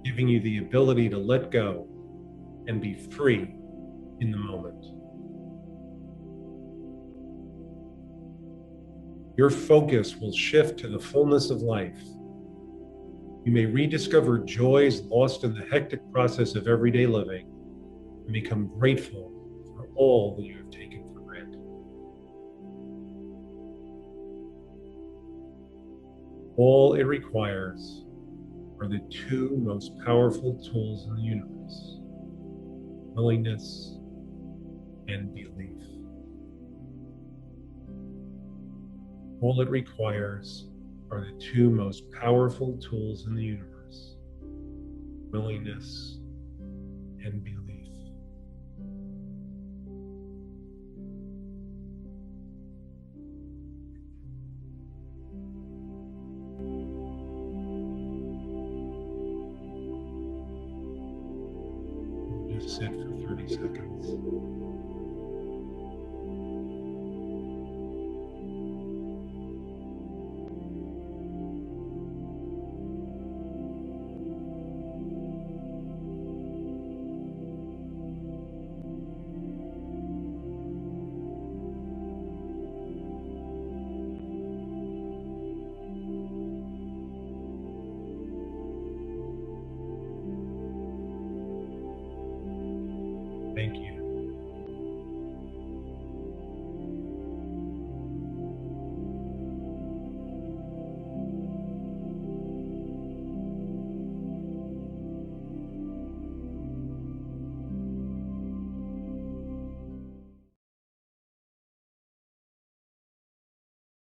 giving you the ability to let go and be free in the moment. Your focus will shift to the fullness of life. You may rediscover joys lost in the hectic process of everyday living and become grateful for all that you have taken for granted. All it requires are the two most powerful tools in the universe: willingness and belief. All it requires are the two most powerful tools in the universe: willingness and belief.